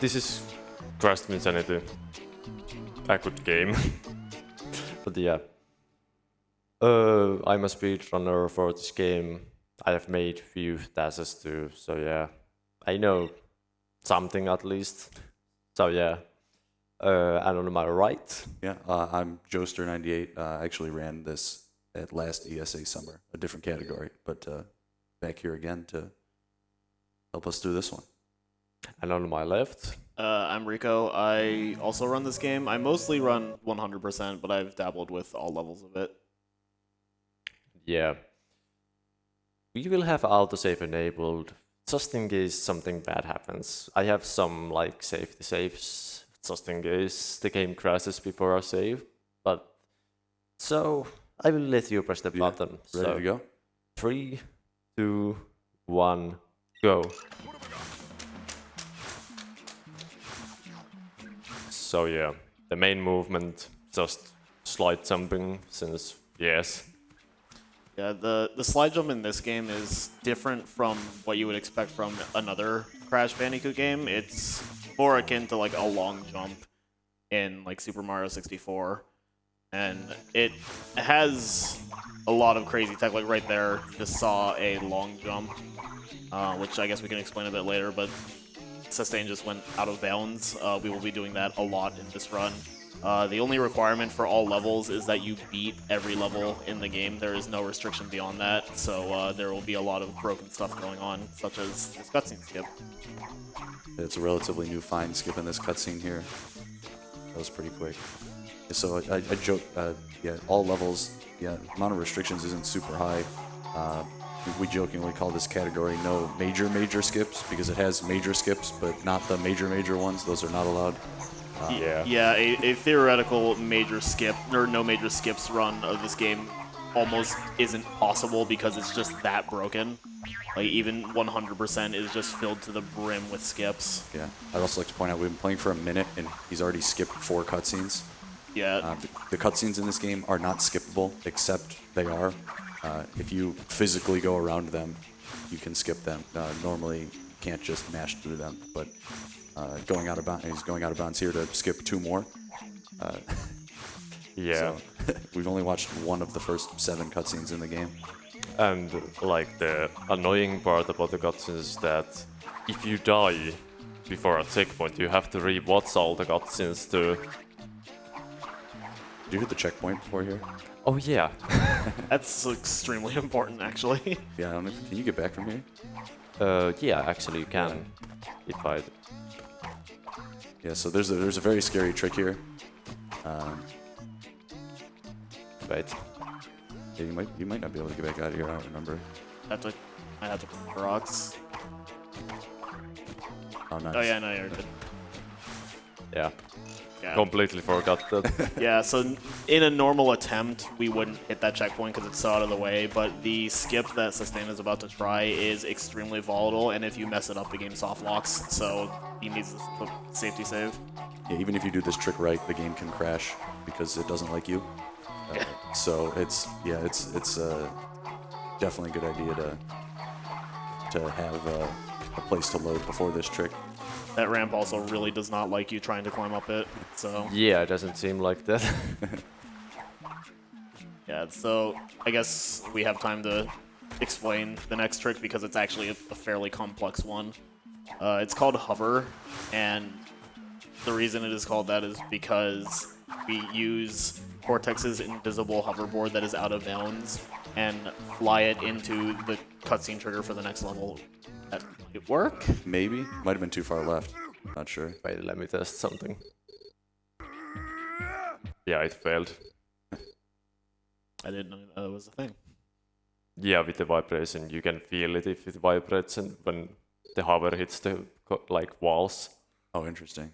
this is Twinsanity. A good game. But yeah. I'm a speedrunner for this game. I have made few tasks too, so yeah. I know something at least. So yeah. And on my right. Yeah, I'm Joester98. I actually ran this at last ESA summer, a different category, but back here again to help us through this one. And on my left. I'm Rico. I also run this game. I mostly run 100%, but I've dabbled with all levels of it. Yeah. We will have autosave enabled just in case something bad happens. I have some like safety saves just in case the game crashes before I save. But so I will let you press the button. Ready to go? 3, 2, 1, go. So yeah, the main movement just slide jumping since yes. Yeah, the slide jump in this game is different from what you would expect from another Crash Bandicoot game. It's more akin to like a long jump in like Super Mario 64. And it has a lot of crazy tech, like right there, just saw a long jump, which I guess we can explain a bit later, but Sestain just went out of bounds. We will be doing that a lot in this run. The only requirement for all levels is that you beat every level in the game. There is no restriction beyond that, so there will be a lot of broken stuff going on, such as this cutscene skip. It's a relatively new find skipping this cutscene here. That was pretty quick. So I joke, yeah, all levels, yeah, amount of restrictions isn't super high. We jokingly call this category no major skips because it has major skips, but not the major ones. Those are not allowed. Yeah, a theoretical major skip, or no major skips run of this game almost isn't possible because it's just that broken. Like, even 100% is just filled to the brim with skips. Yeah, I'd also like to point out we've been playing for a minute and he's already skipped 4 cutscenes. Yeah. The cutscenes in this game are not skippable, except they are. If you physically go around them, you can skip them. Normally, you can't just mash through them, but going out of bounds, he's going out of bounds here to skip 2 more. Yeah. So we've only watched one of the first 7 cutscenes in the game. And like the annoying part about the cutscenes is that if you die before a checkpoint, you have to re-watch all the cutscenes to. Did you hit the checkpoint before here? Oh yeah. That's extremely important, actually. Yeah, I don't know. Can you get back from here? Yeah, actually you can. If I. Yeah, so there's a very scary trick here. Wait. Yeah, you might not be able to get back out of here. I don't remember. I have to put the rocks. Oh, nice. Oh yeah, no, you're good. Yeah. Yeah. Completely forgot that. Yeah, so in a normal attempt, we wouldn't hit that checkpoint because it's so out of the way, but the skip that Sestain is about to try is extremely volatile, and if you mess it up, the game soft locks, so he needs a safety save. Yeah, even if you do this trick right, the game can crash because it doesn't like you. So it's definitely a good idea to have a place to load before this trick. That ramp also really does not like you trying to climb up it, so... Yeah, it doesn't seem like that. Yeah, so I guess we have time to explain the next trick because it's actually a fairly complex one. It's called Hover, and the reason it is called that is because we use Cortex's invisible hoverboard that is out of bounds and fly it into the cutscene trigger for the next level. That might work? Maybe. Might have been too far left. Not sure. Wait, let me test something. Yeah, it failed. I didn't know that was a thing. Yeah, with the vibration, you can feel it if it vibrates and when the hover hits the like walls. Oh, interesting.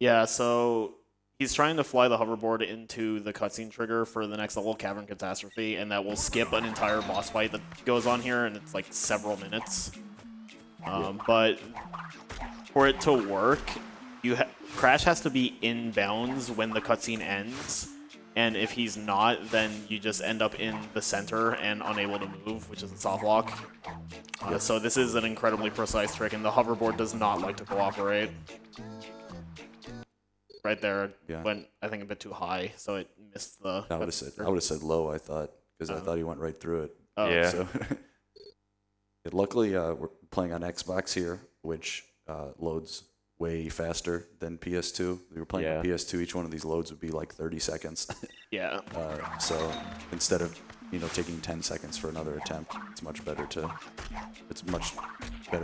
Yeah, so he's trying to fly the hoverboard into the cutscene trigger for the next level, Cavern Catastrophe, and that will skip an entire boss fight that goes on here, and it's like several minutes. But for it to work, Crash has to be in bounds when the cutscene ends, And if he's not, then you just end up in the center and unable to move, which is a soft lock. So this is an incredibly precise trick, and the hoverboard does not like to cooperate. Right there went, I think, a bit too high, so it missed the... I would have said low, I thought, because I thought he went right through it. Oh. Yeah. So luckily, we're playing on Xbox here, which loads way faster than PS2. We were playing on PS2, each one of these loads would be like 30 seconds. Yeah. So instead of taking 10 seconds for another attempt, it's much better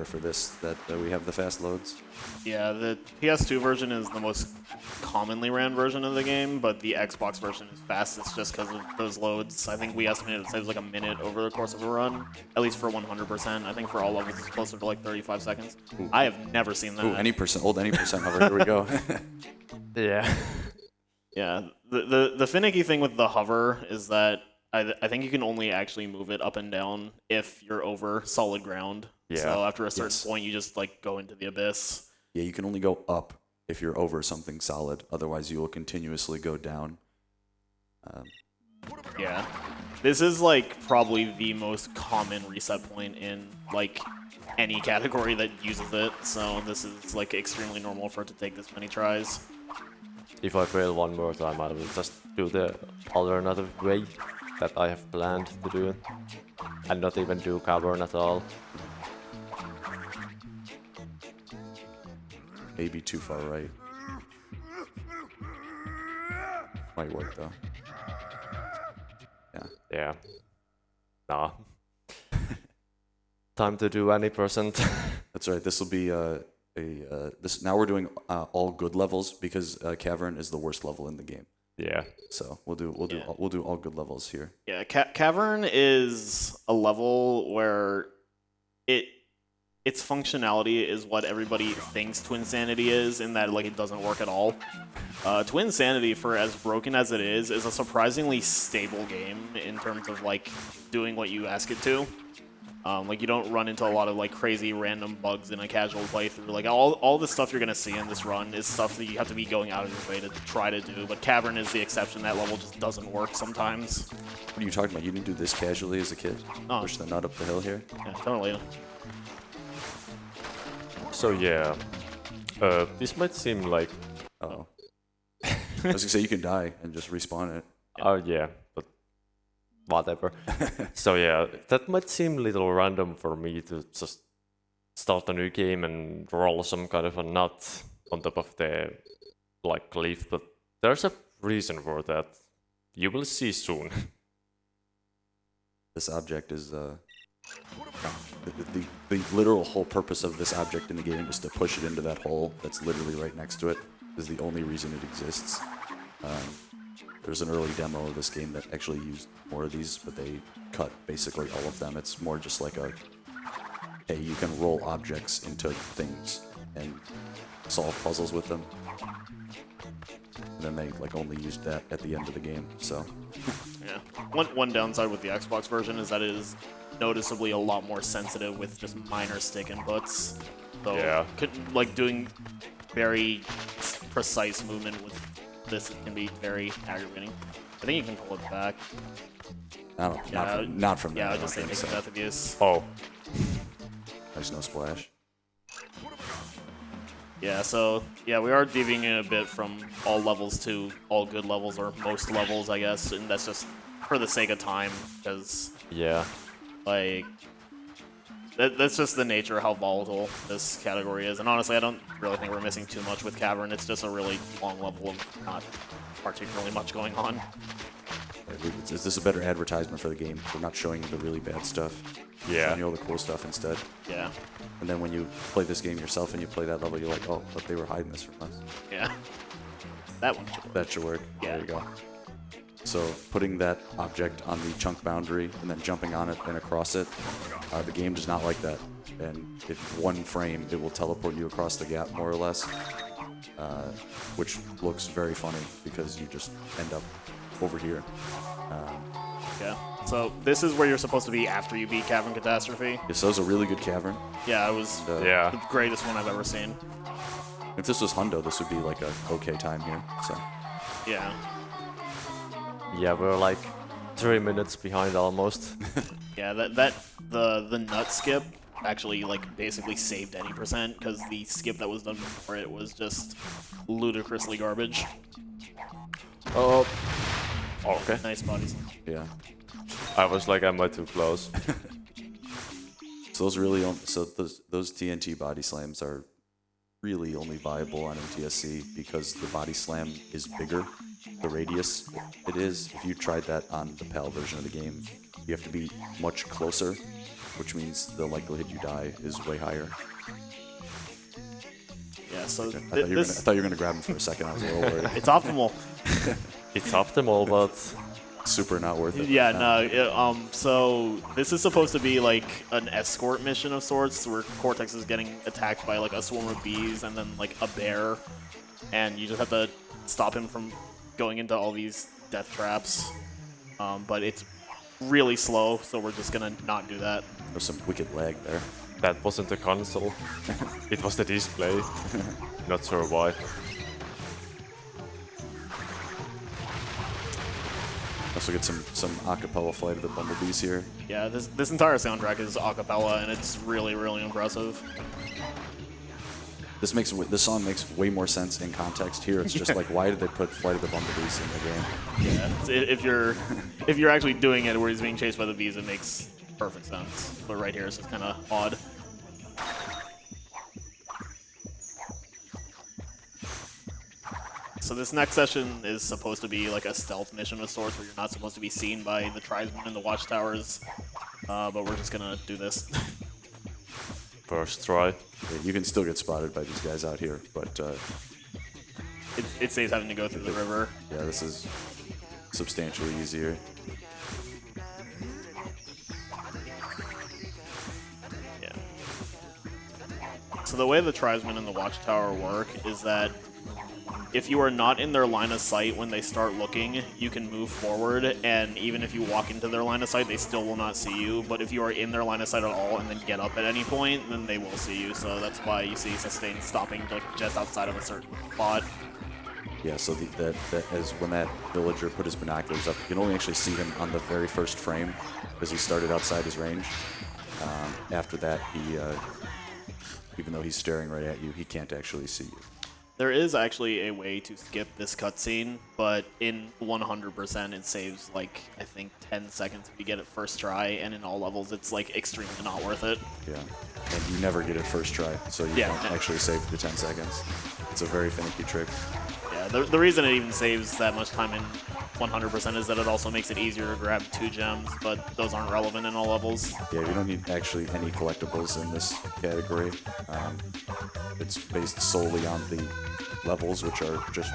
for this that we have the fast loads. Yeah, the PS2 version is the most commonly ran version of the game, but the Xbox version is fastest just because of those loads. I think we estimated it saves like a minute over the course of a run, at least for 100%. I think for all levels it's closer to like 35 seconds. Ooh. I have never seen that. Ooh, any percent hover. Here we go. Yeah. Yeah, the finicky thing with the hover is that I think you can only actually move it up and down if you're over solid ground. Yeah. So after a certain point, you just like go into the abyss. Yeah, you can only go up if you're over something solid. Otherwise, you will continuously go down. Yeah. This is like probably the most common reset point in like any category that uses it. So this is like extremely normal for it to take this many tries. If I fail one more time, I will just do the alternative way that I have planned to do it. And not even do Cavern at all. Maybe too far right. Might work though. Yeah. Yeah. Nah. Time to do any percent. That's right. This will be this. Now we're doing all good levels because Cavern is the worst level in the game. Yeah. So we'll do all good levels here. Yeah, Cavern is a level where its functionality is what everybody thinks Twinsanity is, in that like it doesn't work at all. Twinsanity, for as broken as it is a surprisingly stable game in terms of like doing what you ask it to. Like you don't run into a lot of like crazy random bugs in a casual playthrough. Like all the stuff you're gonna see in this run is stuff that you have to be going out of your way to try to do. But Cavern is the exception. That level just doesn't work sometimes. What are you talking about? You didn't do this casually as a kid? Oh. Push the nut up the hill here? Yeah, totally. So yeah. This might seem like... Uh-oh. I was gonna say you can die and just respawn it. Oh yeah, but whatever. So yeah, that might seem a little random for me to just start a new game and roll some kind of a nut on top of the like cliff, but there's a reason for that. You will see soon. This object is the literal whole purpose of this object in the game is to push it into that hole that's literally right next to it. Is the only reason it exists. There's an early demo of this game that actually used more of these, but they cut basically all of them. It's more just like a, hey, you can roll objects into things and solve puzzles with them. And then they like only used that at the end of the game. So yeah, one downside with the Xbox version is that it is noticeably a lot more sensitive with just minor stick inputs. So yeah, like doing very precise movement with this can be very aggravating. I think you can pull it back. I don't know. Not from yeah, there. I was just thinking so. Death abuse. Oh. There's no splash. Yeah, so yeah, we are deviating a bit from all levels to all good levels, or most levels, I guess, and that's just for the sake of time, because yeah, like that's just the nature of how volatile this category is. And honestly, I don't really think we're missing too much with Cavern. It's just a really long level of not particularly much going on. Is this a better advertisement for the game? We're not showing you the really bad stuff. Yeah. Showing you all the cool stuff instead. Yeah. And then when you play this game yourself and you play that level, you're like, oh, but they were hiding this from us. Yeah. That one should work. That should work. Yeah. There you go. So putting that object on the chunk boundary and then jumping on it and across it, the game does not like that. And if one frame, it will teleport you across the gap, more or less, which looks very funny because you just end up over here. Yeah. So this is where you're supposed to be after you beat Cavern Catastrophe. Yes, that was a really good cavern. Yeah, it was yeah, the greatest one I've ever seen. If this was Hundo, this would be like a okay time here. So yeah. Yeah, we're like 3 minutes behind almost. Yeah, the nut skip actually like basically saved any percent because the skip that was done before it was just ludicrously garbage. Oh, okay. Nice bodies. Yeah. I was like, am I too close? So those TNT body slams are really only viable on MTSC because the body slam is bigger. The radius it is. If you tried that on the PAL version of the game, you have to be much closer, which means the likelihood you die is way higher. Yeah, so I thought you were gonna grab him for a second. I was a little worried. it's optimal. It's optimal, but Super not worth it. Yeah, no. So this is supposed to be like an escort mission of sorts, where Cortex is getting attacked by like a swarm of bees and then like a bear, and you just have to stop him from going into all these death traps. But it's really slow, so we're just gonna not do that. There's some wicked lag there. that wasn't the console. It was the display. Not sure why. Also get some acapella Flight of the Bumblebees here. Yeah, this entire soundtrack is a cappella, and it's really, really impressive. This song makes way more sense in context. Here it's just like, why did they put Flight of the Bumblebees in the game? Yeah, if you're actually doing it where he's being chased by the bees, it makes perfect sense. But right here, it's just kind of odd. So this next session is supposed to be like a stealth mission of sorts, where you're not supposed to be seen by the tribesmen in the watchtowers. But we're just gonna do this. First try. Yeah, you can still get spotted by these guys out here, but It saves having to go through the river. yeah, this is substantially easier. Yeah. So the way the tribesmen in the watchtower work is that if you are not in their line of sight when they start looking, you can move forward, and even if you walk into their line of sight, they still will not see you. But if you are in their line of sight at all and then get up at any point, then they will see you. So that's why you see Sestain stopping like just outside of a certain spot. Yeah, so that as when that villager put his binoculars up, you can only actually see him on the very first frame because he started outside his range. After that, he, even though he's staring right at you, he can't actually see you. There is actually a way to skip this cutscene, but in 100% it saves like, I think 10 seconds if you get it first try, and in all levels it's like extremely not worth it. Yeah, and you never get it first try, so you don't actually save the 10 seconds. It's a very finicky trick. Yeah, the reason it even saves that much time in 100% is that it also makes it easier to grab 2 gems, but those aren't relevant in all levels. Yeah, you don't need actually any collectibles in this category. It's based solely on the levels, which are just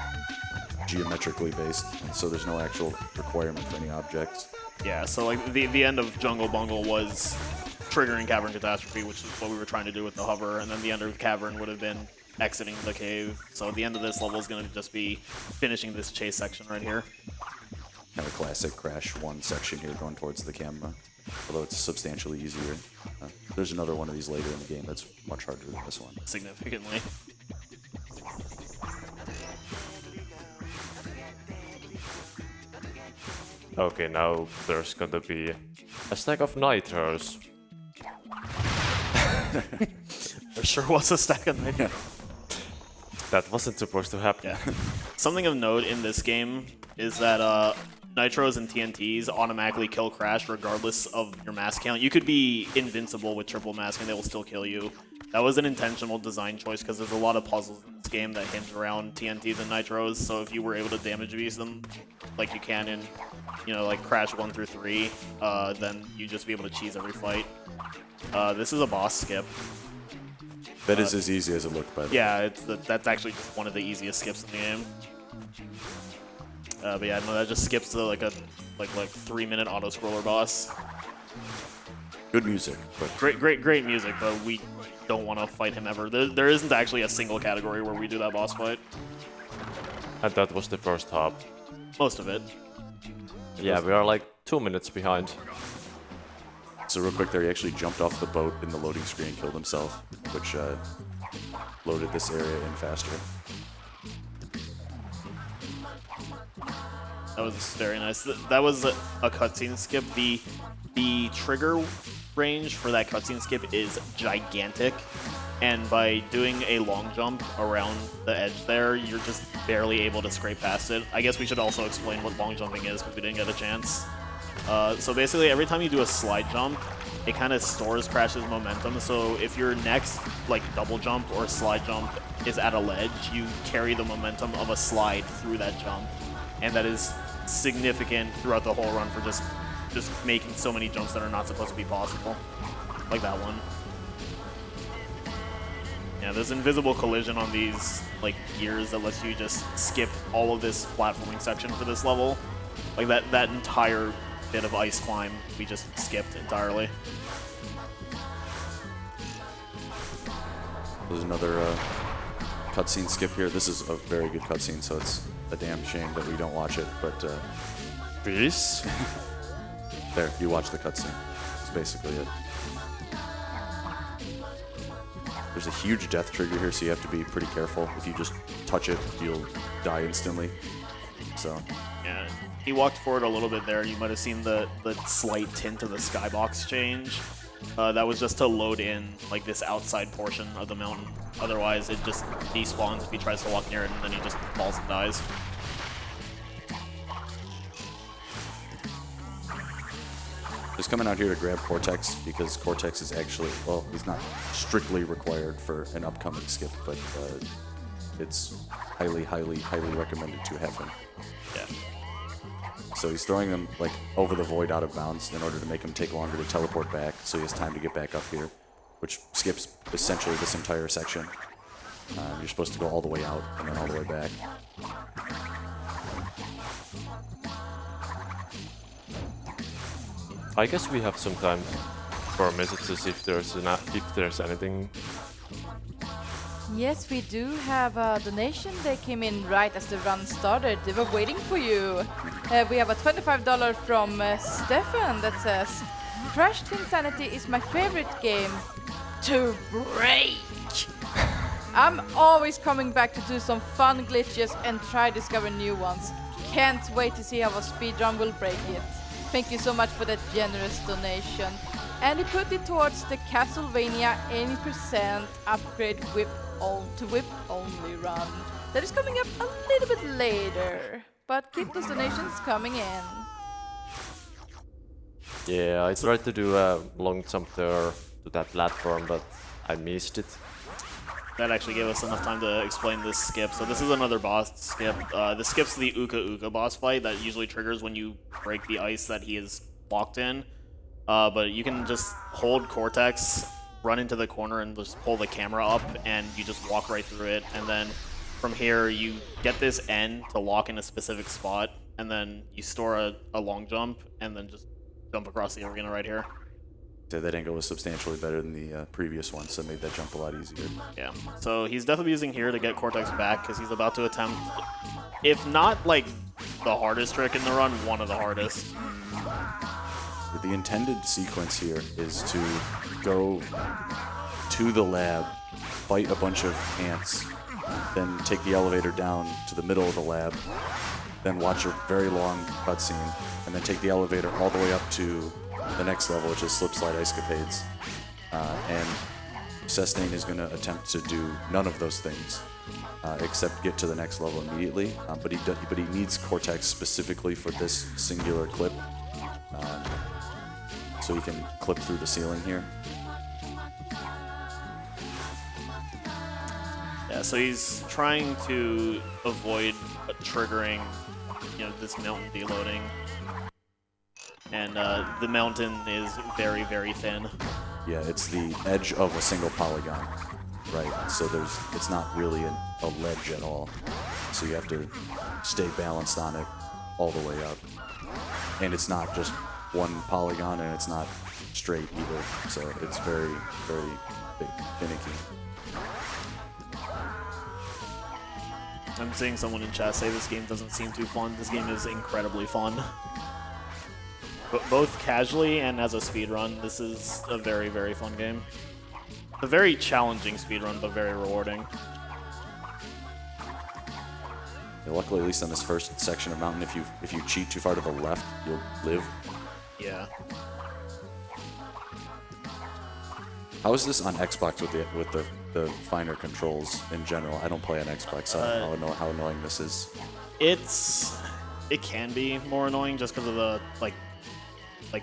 geometrically based, and so there's no actual requirement for any objects. Yeah, so like the end of Jungle Bungle was triggering Cavern Catastrophe, which is what we were trying to do with the hover, and then the end of Cavern would have been exiting the cave. So the end of this level is going to just be finishing this chase section right here. Kind of classic Crash 1 section here going towards the camera, although it's substantially easier. There's another one of these later in the game that's much harder than this one. Significantly. Okay, now there's gonna be a stack of nitros. There sure was a stack of nitros. That wasn't supposed to happen. Yeah. Something of note in this game is that nitros and TNTs automatically kill Crash regardless of your mass count. You could be invincible with triple mask and they will still kill you. That was an intentional design choice because there's a lot of puzzles in this game that hinge around TNTs and nitros. So if you were able to damage beast them, like you can in, like Crash 1 through 3, then you'd just be able to cheese every fight. This is a boss skip. That is as easy as it looked, by the way. Yeah, that's actually just one of the easiest skips in the game. But yeah, no, that just skips to like a 3-minute auto scroller boss. Good music, but Great music, but we don't want to fight him ever. There isn't actually a single category where we do that boss fight. And that was the first hop. Most of it. Yeah, we are like 2 minutes behind. so real quick there, he actually jumped off the boat in the loading screen and killed himself, which loaded this area in faster. That was very nice. That was a cutscene skip. The trigger range for that cutscene skip is gigantic, and by doing a long jump around the edge there, you're just barely able to scrape past it. I guess we should also explain what long jumping is because we didn't get a chance. So basically, every time you do a slide jump, it kind of stores Crash's momentum. So if your next like double jump or slide jump is at a ledge, you carry the momentum of a slide through that jump, and that is significant throughout the whole run for just making so many jumps that are not supposed to be possible, like that one. Yeah, there's invisible collision on these like gears that lets you just skip all of this platforming section for this level. Like that entire bit of ice climb we just skipped entirely. There's another cutscene skip here. This is a very good cutscene, so it's a damn shame that we don't watch it, but Please? there, you watch the cutscene. That's basically it. There's a huge death trigger here, so you have to be pretty careful. If you just touch it, you'll die instantly. So Yeah, he walked forward a little bit there. You might have seen the slight tint of the skybox change. That was just to load in like this outside portion of the mountain. Otherwise, it just despawns if he tries to walk near it, and then he just falls and dies. just coming out here to grab Cortex because Cortex is actually, well, he's not strictly required for an upcoming skip, but it's highly, highly, highly recommended to have him. Yeah. So he's throwing them like over the void out of bounds in order to make him take longer to teleport back, so he has time to get back up here, which skips essentially this entire section. You're supposed to go all the way out and then all the way back. I guess we have some time for messages if there's anything. Yes, we do have a donation. They came in right as the run started. They were waiting for you. We have a $25 from Stefan that says, Crash Twinsanity is my favorite game to break. I'm always coming back to do some fun glitches and try discover new ones. Can't wait to see how a speedrun will break it. Thank you so much for that generous donation. And he put it towards the Castlevania 80% upgrade whip only run. That is coming up a little bit later. But keep those donations coming in. Yeah, I tried to do a long jump there to that platform, but I missed it. That actually gave us enough time to explain this skip. So this is another boss skip. This skips the Uka Uka boss fight that usually triggers when you break the ice that he is locked in. But you can just hold Cortex, run into the corner, and just pull the camera up, and you just walk right through it. And then from here, you get this N to lock in a specific spot, and then you store a long jump, and then just jump across the arena right here. So that angle was substantially better than the previous one, so it made that jump a lot easier. Yeah, so he's definitely using here to get Cortex back, because he's about to attempt, if not like the hardest trick in the run, one of the hardest. The intended sequence here is to go to the lab, fight a bunch of ants, then take the elevator down to the middle of the lab, then watch a very long cutscene, and then take the elevator all the way up to the next level, which is Slip Slide Escapades. And Sestain is going to attempt to do none of those things, except get to the next level immediately. But he needs Cortex specifically for this singular clip, so he can clip through the ceiling here. Yeah, so he's trying to avoid triggering, this mountain deloading. And the mountain is very, very thin. Yeah, it's the edge of a single polygon, right? So it's not really a ledge at all. So you have to stay balanced on it all the way up. And it's not just one polygon, and it's not straight either. So it's very, very finicky. I'm seeing someone in chat say this game doesn't seem too fun. This game is incredibly fun. But both casually and as a speedrun, this is a very, very fun game. A very challenging speedrun, but very rewarding. Yeah, luckily, at least on this first section of mountain, if you cheat too far to the left, you'll live. Yeah. How is this on Xbox with the finer controls in general? I don't play on Xbox, so I don't know how annoying this is. It can be more annoying just because of the like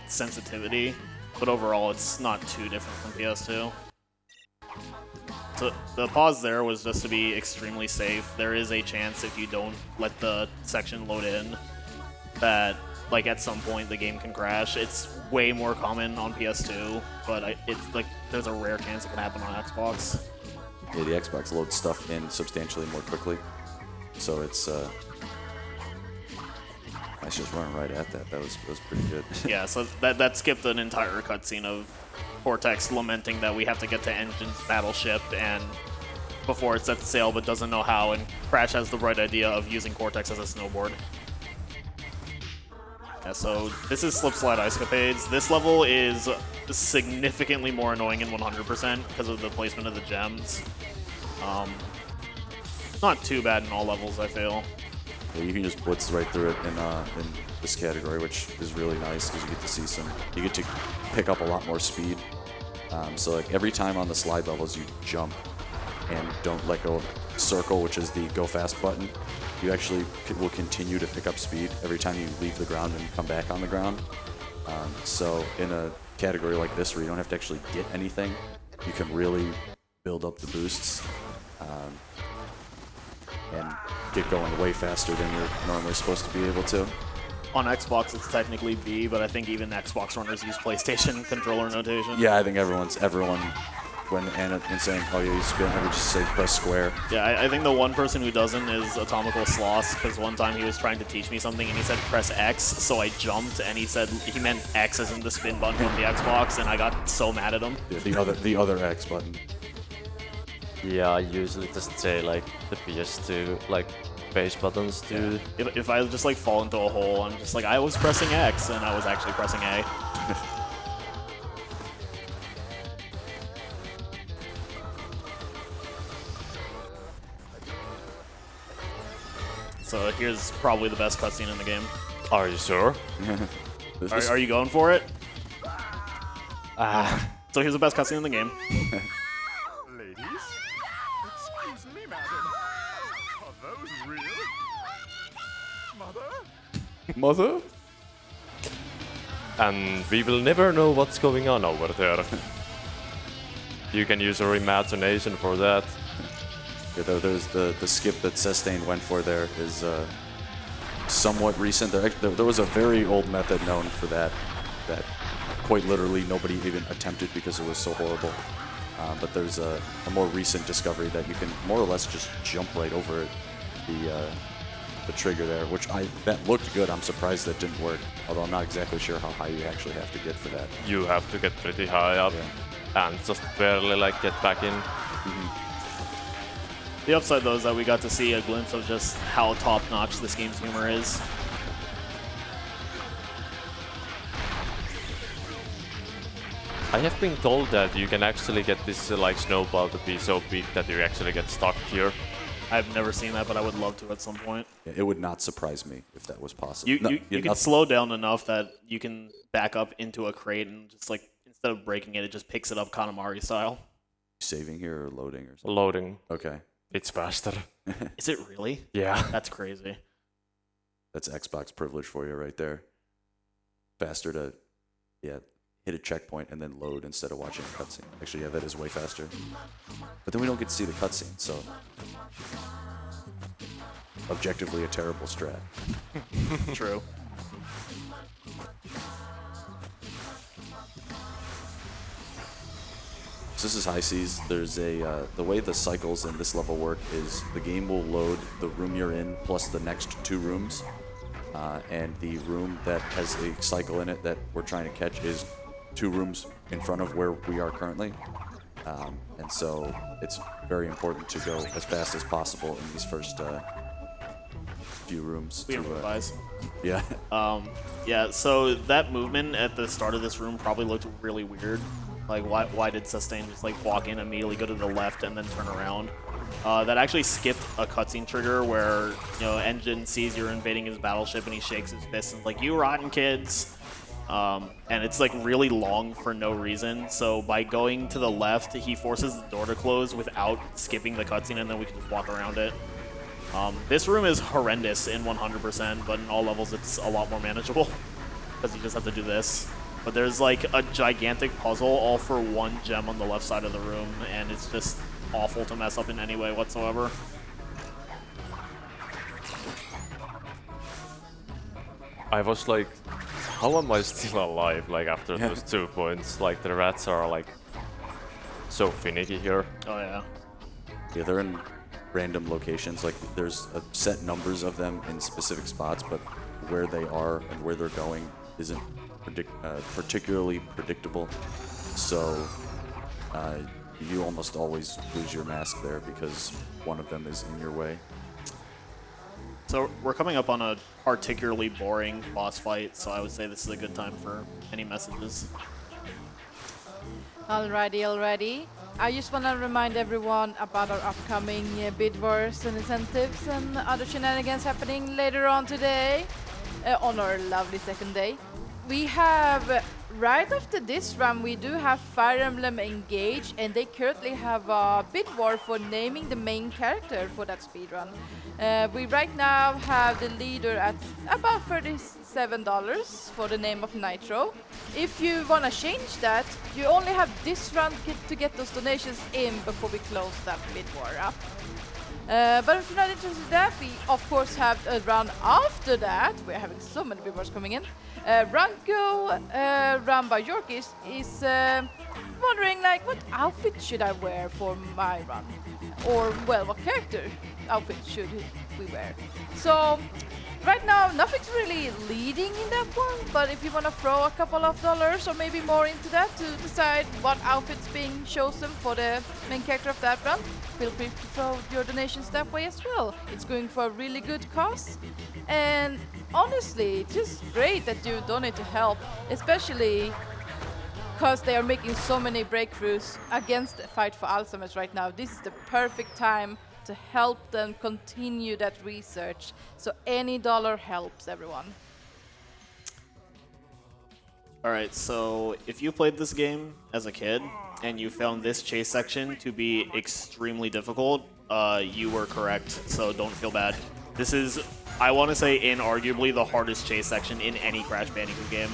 sensitivity, but overall it's not too different from PS2. So the pause there was just to be extremely safe. There is a chance if you don't let the section load in that like at some point the game can crash. It's way more common on PS2, but it's like there's a rare chance it can happen on Xbox. Yeah, the Xbox loads stuff in substantially more quickly, so it's I was just running right at that. That was pretty good. Yeah, so that skipped an entire cutscene of Cortex lamenting that we have to get to Engine's battleship and before it sets sail but doesn't know how, and Crash has the bright idea of using Cortex as a snowboard. Yeah, so this is Slip Slide Escapades. This level is significantly more annoying in 100% because of the placement of the gems. Not too bad in all levels, I feel. Yeah, you can just blitz right through it in this category, which is really nice because you get to see you get to pick up a lot more speed. So like every time on the slide levels you jump and don't let go of circle, which is the go fast button, you actually will continue to pick up speed every time you leave the ground and come back on the ground. So in a category like this where you don't have to actually get anything, you can really build up the boosts and get going way faster than you're normally supposed to be able to. On Xbox, it's technically B, but I think even Xbox runners use PlayStation controller notation. Yeah, I think everyone when and saying, oh yeah, you spin, I would just say press square. Yeah, I think the one person who doesn't is Atomical Sloss, because one time he was trying to teach me something and he said press X, so I jumped and he said he meant X as in the spin button on the Xbox, and I got so mad at him. Yeah, the other X button. Yeah, I usually just say like the PS2 like base buttons too. Yeah. If I just like fall into a hole, I'm just like, I was pressing X and I was actually pressing A. So here's probably the best cutscene in the game. Are you sure? Are you going for it? Ah. So here's the best cutscene in the game. Ladies? Excuse me, madam. Are those real? Mother? Mother? And we will never know what's going on over there. You can use your imagination for that. Yeah, there's the skip that Sestain went for there is somewhat recent. There was a very old method known for that quite literally nobody even attempted because it was so horrible. But there's a more recent discovery that you can more or less just jump right over the trigger there, which that looked good. I'm surprised that didn't work, although I'm not exactly sure how high you actually have to get for that. You have to get pretty high up and just barely like get back in. The upside though is that we got to see a glimpse of just how top-notch this game's humor is. I have been told that you can actually get this like snowball to be so big that you actually get stuck here. I've never seen that, but I would love to at some point. Yeah, it would not surprise me if that was possible. You can slow down enough that you can back up into a crate and just like, instead of breaking it, it just picks it up Kanamari style. Saving here or loading or something? Loading. Okay. It's faster. Is it really? Yeah. That's crazy. That's Xbox privilege for you right there. Faster to, hit a checkpoint and then load instead of watching a cutscene. Actually, yeah, that is way faster. But then we don't get to see the cutscene, so objectively a terrible strat. True. So this is High Seas. There's the way the cycles in this level work is the game will load the room you're in plus the next 2 rooms. And the room that has a cycle in it that we're trying to catch is 2 rooms in front of where we are currently. And so it's very important to go as fast as possible in these first few rooms. We improvise. Yeah. Yeah, so that movement at the start of this room probably looked really weird. Like, why did Sestain just like walk in immediately, go to the left, and then turn around? that actually skipped a cutscene trigger where, you know, Engine sees you're invading his battleship and he shakes his fist and is like, "You rotten kids!" And it's like really long for no reason. So by going to the left, he forces the door to close without skipping the cutscene, and then we can just walk around it. This room is horrendous in 100%, but in all levels it's a lot more manageable because you just have to do this. But there's like a gigantic puzzle all for one gem on the left side of the room, and it's just awful to mess up in any way whatsoever. I was like, how am I still alive, like, after those 2 points? Like, the rats are, like, so finicky here. Oh yeah. Yeah, they're in random locations. Like, there's a set numbers of them in specific spots, but where they are and where they're going isn't particularly predictable. So you almost always lose your mask there because one of them is in your way. So we're coming up on a particularly boring boss fight, so I would say this is a good time for any messages. Alrighty. I just want to remind everyone about our upcoming bid wars and incentives and other shenanigans happening later on today on our lovely second day. We have, right after this run, we do have Fire Emblem Engage, and they currently have a bid war for naming the main character for that speedrun. We right now have the leader at about $37 for the name of Nitro. If you want to change that, you only have this run to get those donations in before we close that bid war up. But if you're not interested in that, we of course have a run after that. We're having so many bid wars coming in. Ranko, run by Yorkis, is wondering, like, what outfit should I wear for my run? Or, well, what character outfit should we wear? So, right now, nothing's really leading in that one, but if you want to throw a couple of dollars or maybe more into that to decide what outfit's being chosen for the main character of that run, feel free to throw your donations that way as well. It's going for a really good cause, and honestly, it's just great that you donate to help, especially because they are making so many breakthroughs against the fight for Alzheimer's right now. This is the perfect time to help them continue that research. So any dollar helps, everyone. Alright, so if you played this game as a kid and you found this chase section to be extremely difficult, you were correct, so don't feel bad. This is, I want to say, inarguably the hardest chase section in any Crash Bandicoot game.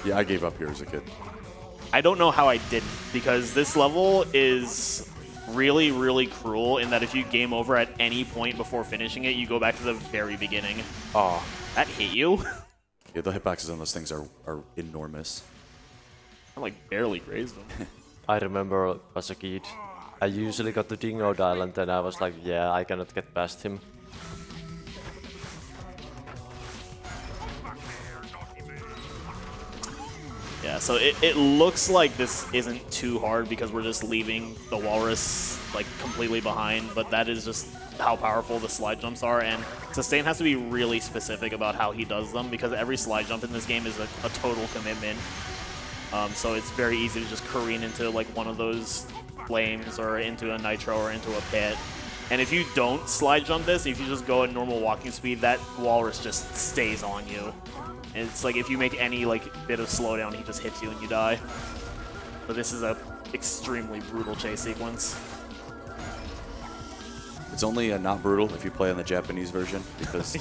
Yeah, I gave up here as a kid. I don't know how I didn't, because this level is really, really cruel in that if you game over at any point before finishing it, you go back to the very beginning. Oh, That hit you? Yeah, the hitboxes on those things are enormous. I like barely grazed them. I remember as a kid, I usually got to Dingodile and then I was like, yeah, I cannot get past him. Yeah, so it looks like this isn't too hard because we're just leaving the walrus like completely behind, but that is just how powerful the slide jumps are, and Sestain has to be really specific about how he does them because every slide jump in this game is a total commitment. So it's very easy to just careen into like one of those flames or into a nitro or into a pit. And if you don't slide jump this, if you just go at normal walking speed, that walrus just stays on you. And it's like if you make any like bit of slowdown, he just hits you and you die. But this is a extremely brutal chase sequence. It's only not brutal if you play on the Japanese version because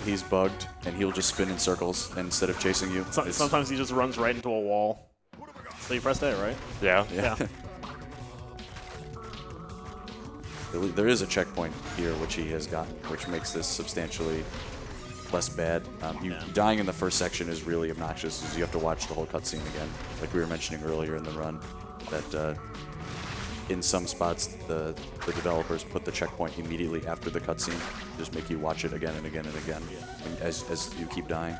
he's bugged and he'll just spin in circles instead of chasing you. Sometimes he just runs right into a wall. So you pressed A, right? Yeah. Yeah. There is a checkpoint here which he has gotten, which makes this substantially less bad. Dying in the first section is really obnoxious because you have to watch the whole cutscene again, like we were mentioning earlier in the run, that in some spots the developers put the checkpoint immediately after the cutscene, just make you watch it again and again and again as you keep dying.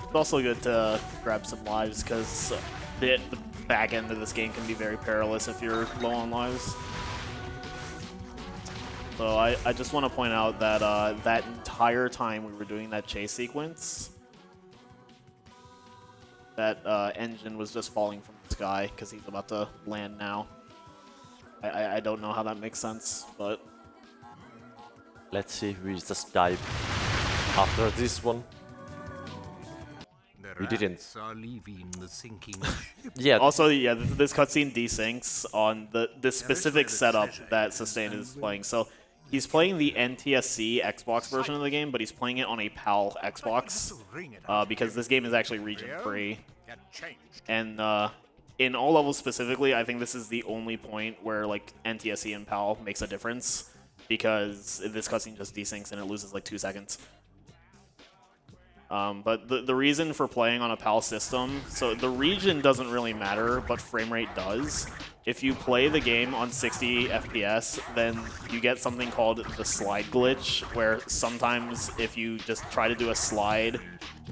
It's also good to grab some lives because the back end of this game can be very perilous if you're low on lives. So I just want to point out that that entire time we were doing that chase sequence, that engine was just falling from the sky because he's about to land now. I don't know how that makes sense, but Let's see if we just dive after this one. The We didn't. rats are leaving the sinking ship. Yeah, also, yeah, this cutscene desyncs on the specific setup that Sestain is playing. So he's playing the NTSC Xbox version of the game, but he's playing it on a PAL Xbox because this game is actually region free. Get changed. And in all levels specifically, I think this is the only point where like NTSC and PAL makes a difference because this cutscene just desyncs and it loses like 2 seconds. But the reason for playing on a PAL system, so the region doesn't really matter, but frame rate does. If you play the game on 60 FPS, then you get something called the slide glitch, where sometimes if you just try to do a slide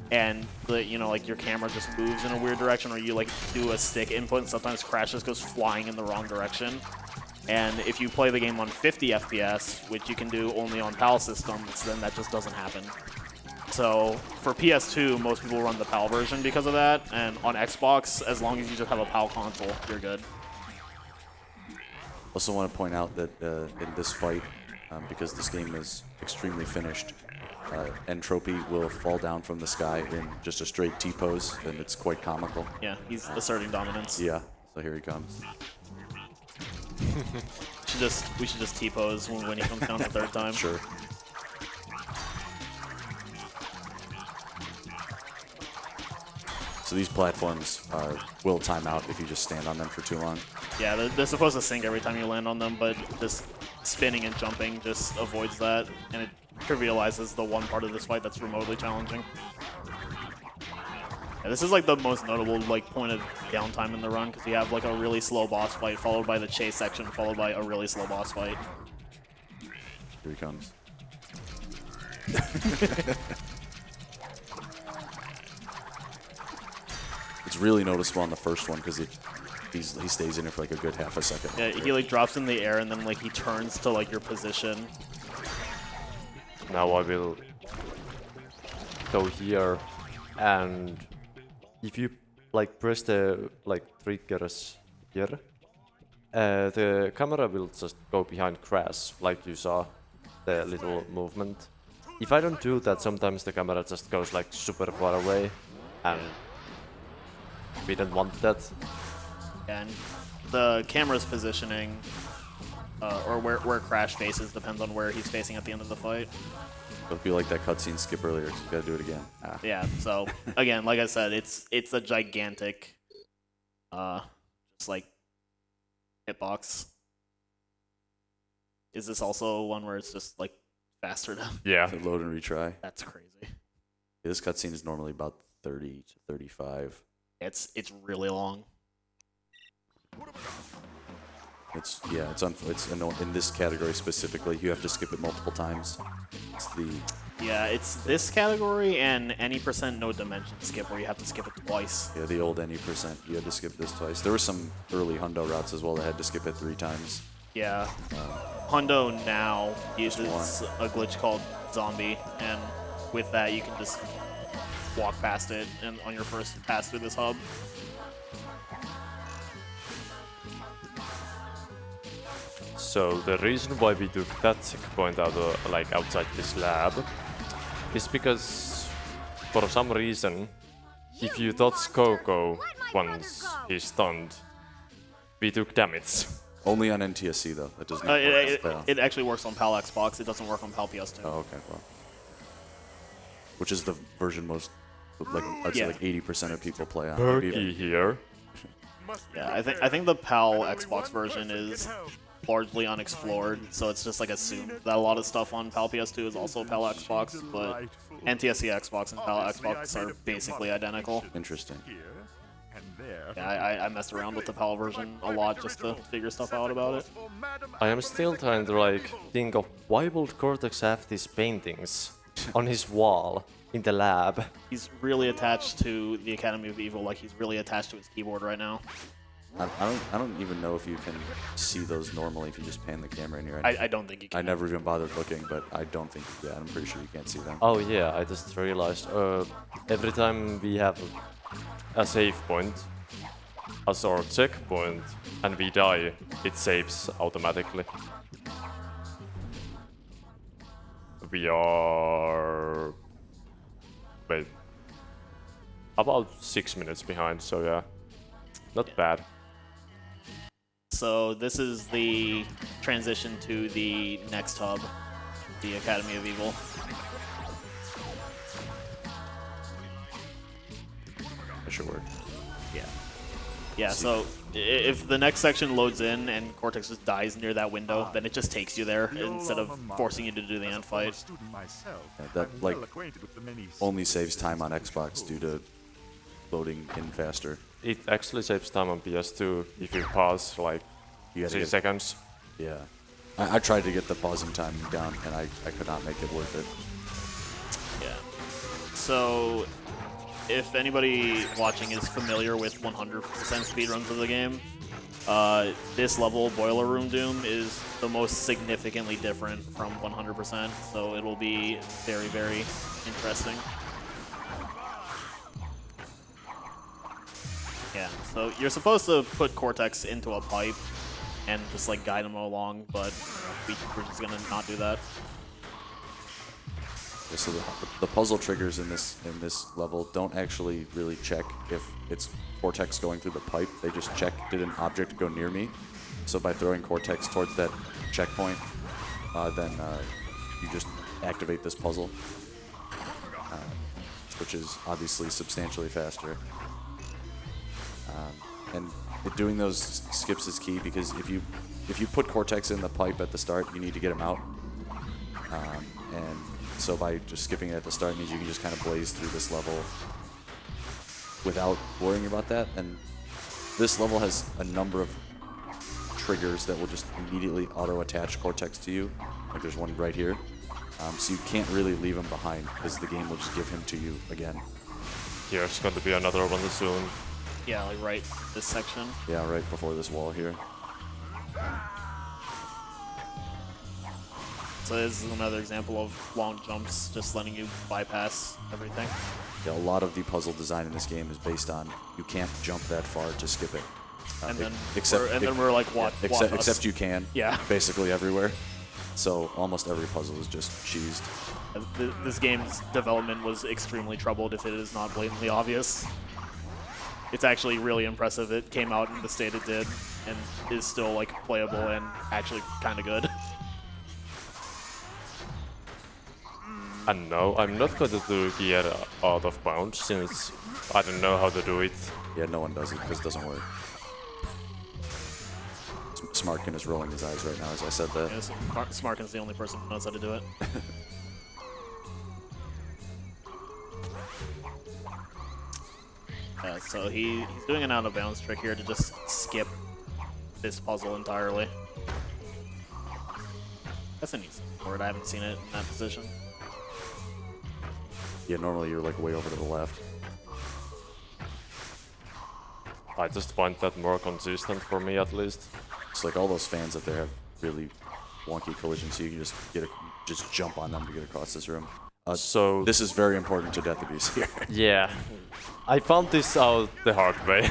and like your camera just moves in a weird direction, or you like do a stick input and sometimes Crash just goes flying in the wrong direction. And if you play the game on 50 FPS, which you can do only on PAL systems, then that just doesn't happen. So for PS2, most people run the PAL version because of that, and on Xbox, as long as you just have a PAL console, you're good. Also want to point out that in this fight, because this game is extremely finished, Entropy will fall down from the sky in just a straight T-pose, and it's quite comical. Yeah, he's asserting dominance. Yeah, so here he comes. We should just T-pose when he comes down the third time. Sure. So these platforms will time out if you just stand on them for too long. Yeah, they're supposed to sink every time you land on them, but just spinning and jumping just avoids that, and it trivializes the one part of this fight that's remotely challenging. Yeah, this is like the most notable like point of downtime in the run, because you have like a really slow boss fight followed by the chase section followed by a really slow boss fight. Here he comes. It's really noticeable on the first one because he stays in it for like a good half a second. Yeah, he like drops in the air and then like he turns to like your position. now I will go here, and if you like press the like triggers here, the camera will just go behind Crash, like you saw the little movement. If I don't do that, sometimes the camera just goes like super far away, and we don't want that. And the camera's positioning, or where Crash faces, depends on where he's facing at the end of the fight. Don't be like that cutscene skip earlier, 'cause you gotta do it again. Ah. Yeah, so again, like I said, it's a gigantic, just like hitbox. Is this also one where it's just like faster now? Yeah. To load and retry. That's crazy. This cutscene is normally about 30 to 35. It's really long. It's in this category specifically. You have to skip it multiple times. It's this category and any % no dimension skip where you have to skip it twice. Yeah, the old any %. You had to skip this twice. There were some early Hundo routes as well that had to skip it 3 times. Yeah. Hundo now uses a glitch called Zombie, and with that you can just walk past it and on your first pass through this hub. So the reason why we took that checkpoint out like outside this lab is because for some reason, if you touch Coco once he's stunned, we took damage. Only on NTSC though. That does not work on PAL. It actually works on PAL Xbox. It doesn't work on PAL PS2. Oh, okay, well. Which is the version most, like, I'd say like 80% of people play on. Perky here. Yeah, I think the PAL Xbox version is largely unexplored, so it's just like assumed that a lot of stuff on PAL PS2 is also PAL Xbox, but NTSC Xbox and PAL Xbox are basically identical. Interesting. Yeah, I messed around with the PAL version a lot just to figure stuff out about it. I am still trying to like think of why would Cortex have these paintings on his wall in the lab. He's really attached to the Academy of Evil, like he's really attached to his keyboard right now. I don't even know if you can see those normally if you just pan the camera in here. I don't think you can. I never even bothered looking, but I don't think, yeah, I'm pretty sure you can't see them. Oh yeah, I just realized every time we have a save point, as our checkpoint and we die, it saves automatically. We are... wait. About 6 minutes behind, so yeah. Not bad. So this is the transition to the next hub, the Academy of Evil. That should work. Yeah. Yeah, so if the next section loads in and Cortex just dies near that window, then it just takes you there instead of forcing you to do the end fight. Yeah, that like only saves time on Xbox due to loading in faster. It actually saves time on PS2 if you pause like You gotta 3 get- seconds. Yeah. I tried to get the pausing time down, and I could not make it worth it. Yeah. So if anybody watching is familiar with 100% speedruns of the game, this level, Boiler Room Doom, is the most significantly different from 100%, so it'll be very, very interesting. Yeah, so you're supposed to put Cortex into a pipe and just like guide him along, but we're just gonna not do that. Yeah, so the puzzle triggers in this level don't actually really check if it's Cortex going through the pipe. They just check, did an object go near me? So by throwing Cortex towards that checkpoint, then you just activate this puzzle, which is obviously substantially faster. And doing those skips is key, because if you put Cortex in the pipe at the start, you need to get him out. And so by just skipping it at the start means you can just kind of blaze through this level without worrying about that. And this level has a number of triggers that will just immediately auto-attach Cortex to you. Like there's one right here. So you can't really leave him behind, because the game will just give him to you again. Here's going to be another one soon. Yeah, like right this section. Yeah, right before this wall here. So this is another example of long jumps, just letting you bypass everything. Yeah, a lot of the puzzle design in this game is based on you can't jump that far to skip it. And then except we're like, what? except you can. Yeah. Basically everywhere. So almost every puzzle is just cheesed. This game's development was extremely troubled if it is not blatantly obvious. It's actually really impressive. It came out in the state it did and is still like playable and actually kind of good. And no, I'm not going to do Gear out of bounds, since I don't know how to do it. Yeah, no one does it because it doesn't work. Smartkin is rolling his eyes right now as I said that. Yeah, Smarkin's the only person who knows how to do it. So he's doing an out-of-bounds trick here to just skip this puzzle entirely. That's an easy word. I haven't seen it in that position. Yeah, normally you're like way over to the left. I just find that more consistent for me, at least. It's like all those fans up there have really wonky collisions, so you can just jump on them to get across this room. So This is very important to Death Abuse here. yeah, I found this out the hard way.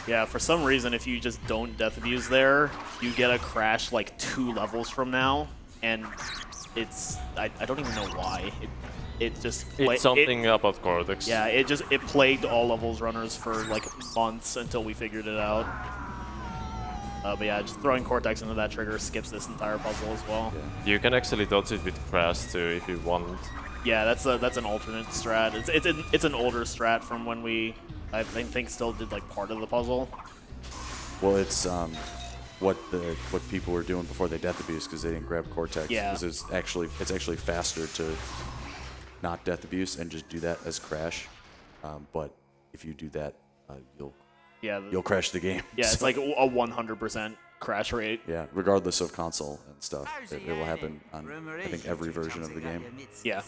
Yeah, for some reason, if you just don't Death Abuse there, you get a crash like 2 levels from now, and it's... I don't even know why. It just... It's something about Cortex. Yeah, it plagued all levels runners for like months until we figured it out. But yeah, just throwing Cortex into that trigger skips this entire puzzle as well. Yeah. You can actually dodge it with Crash too if you want. Yeah, that's an alternate strat. It's an older strat from when we, I think, still did like part of the puzzle. Well, it's what people were doing before they Death Abuse because they didn't grab Cortex. Yeah. Because it's actually faster to not Death Abuse and just do that as Crash. But if you do that, you'll crash the game. Yeah, it's So, like a 100% crash rate. yeah, regardless of console and stuff, it will happen on I think every version of the game. Yeah.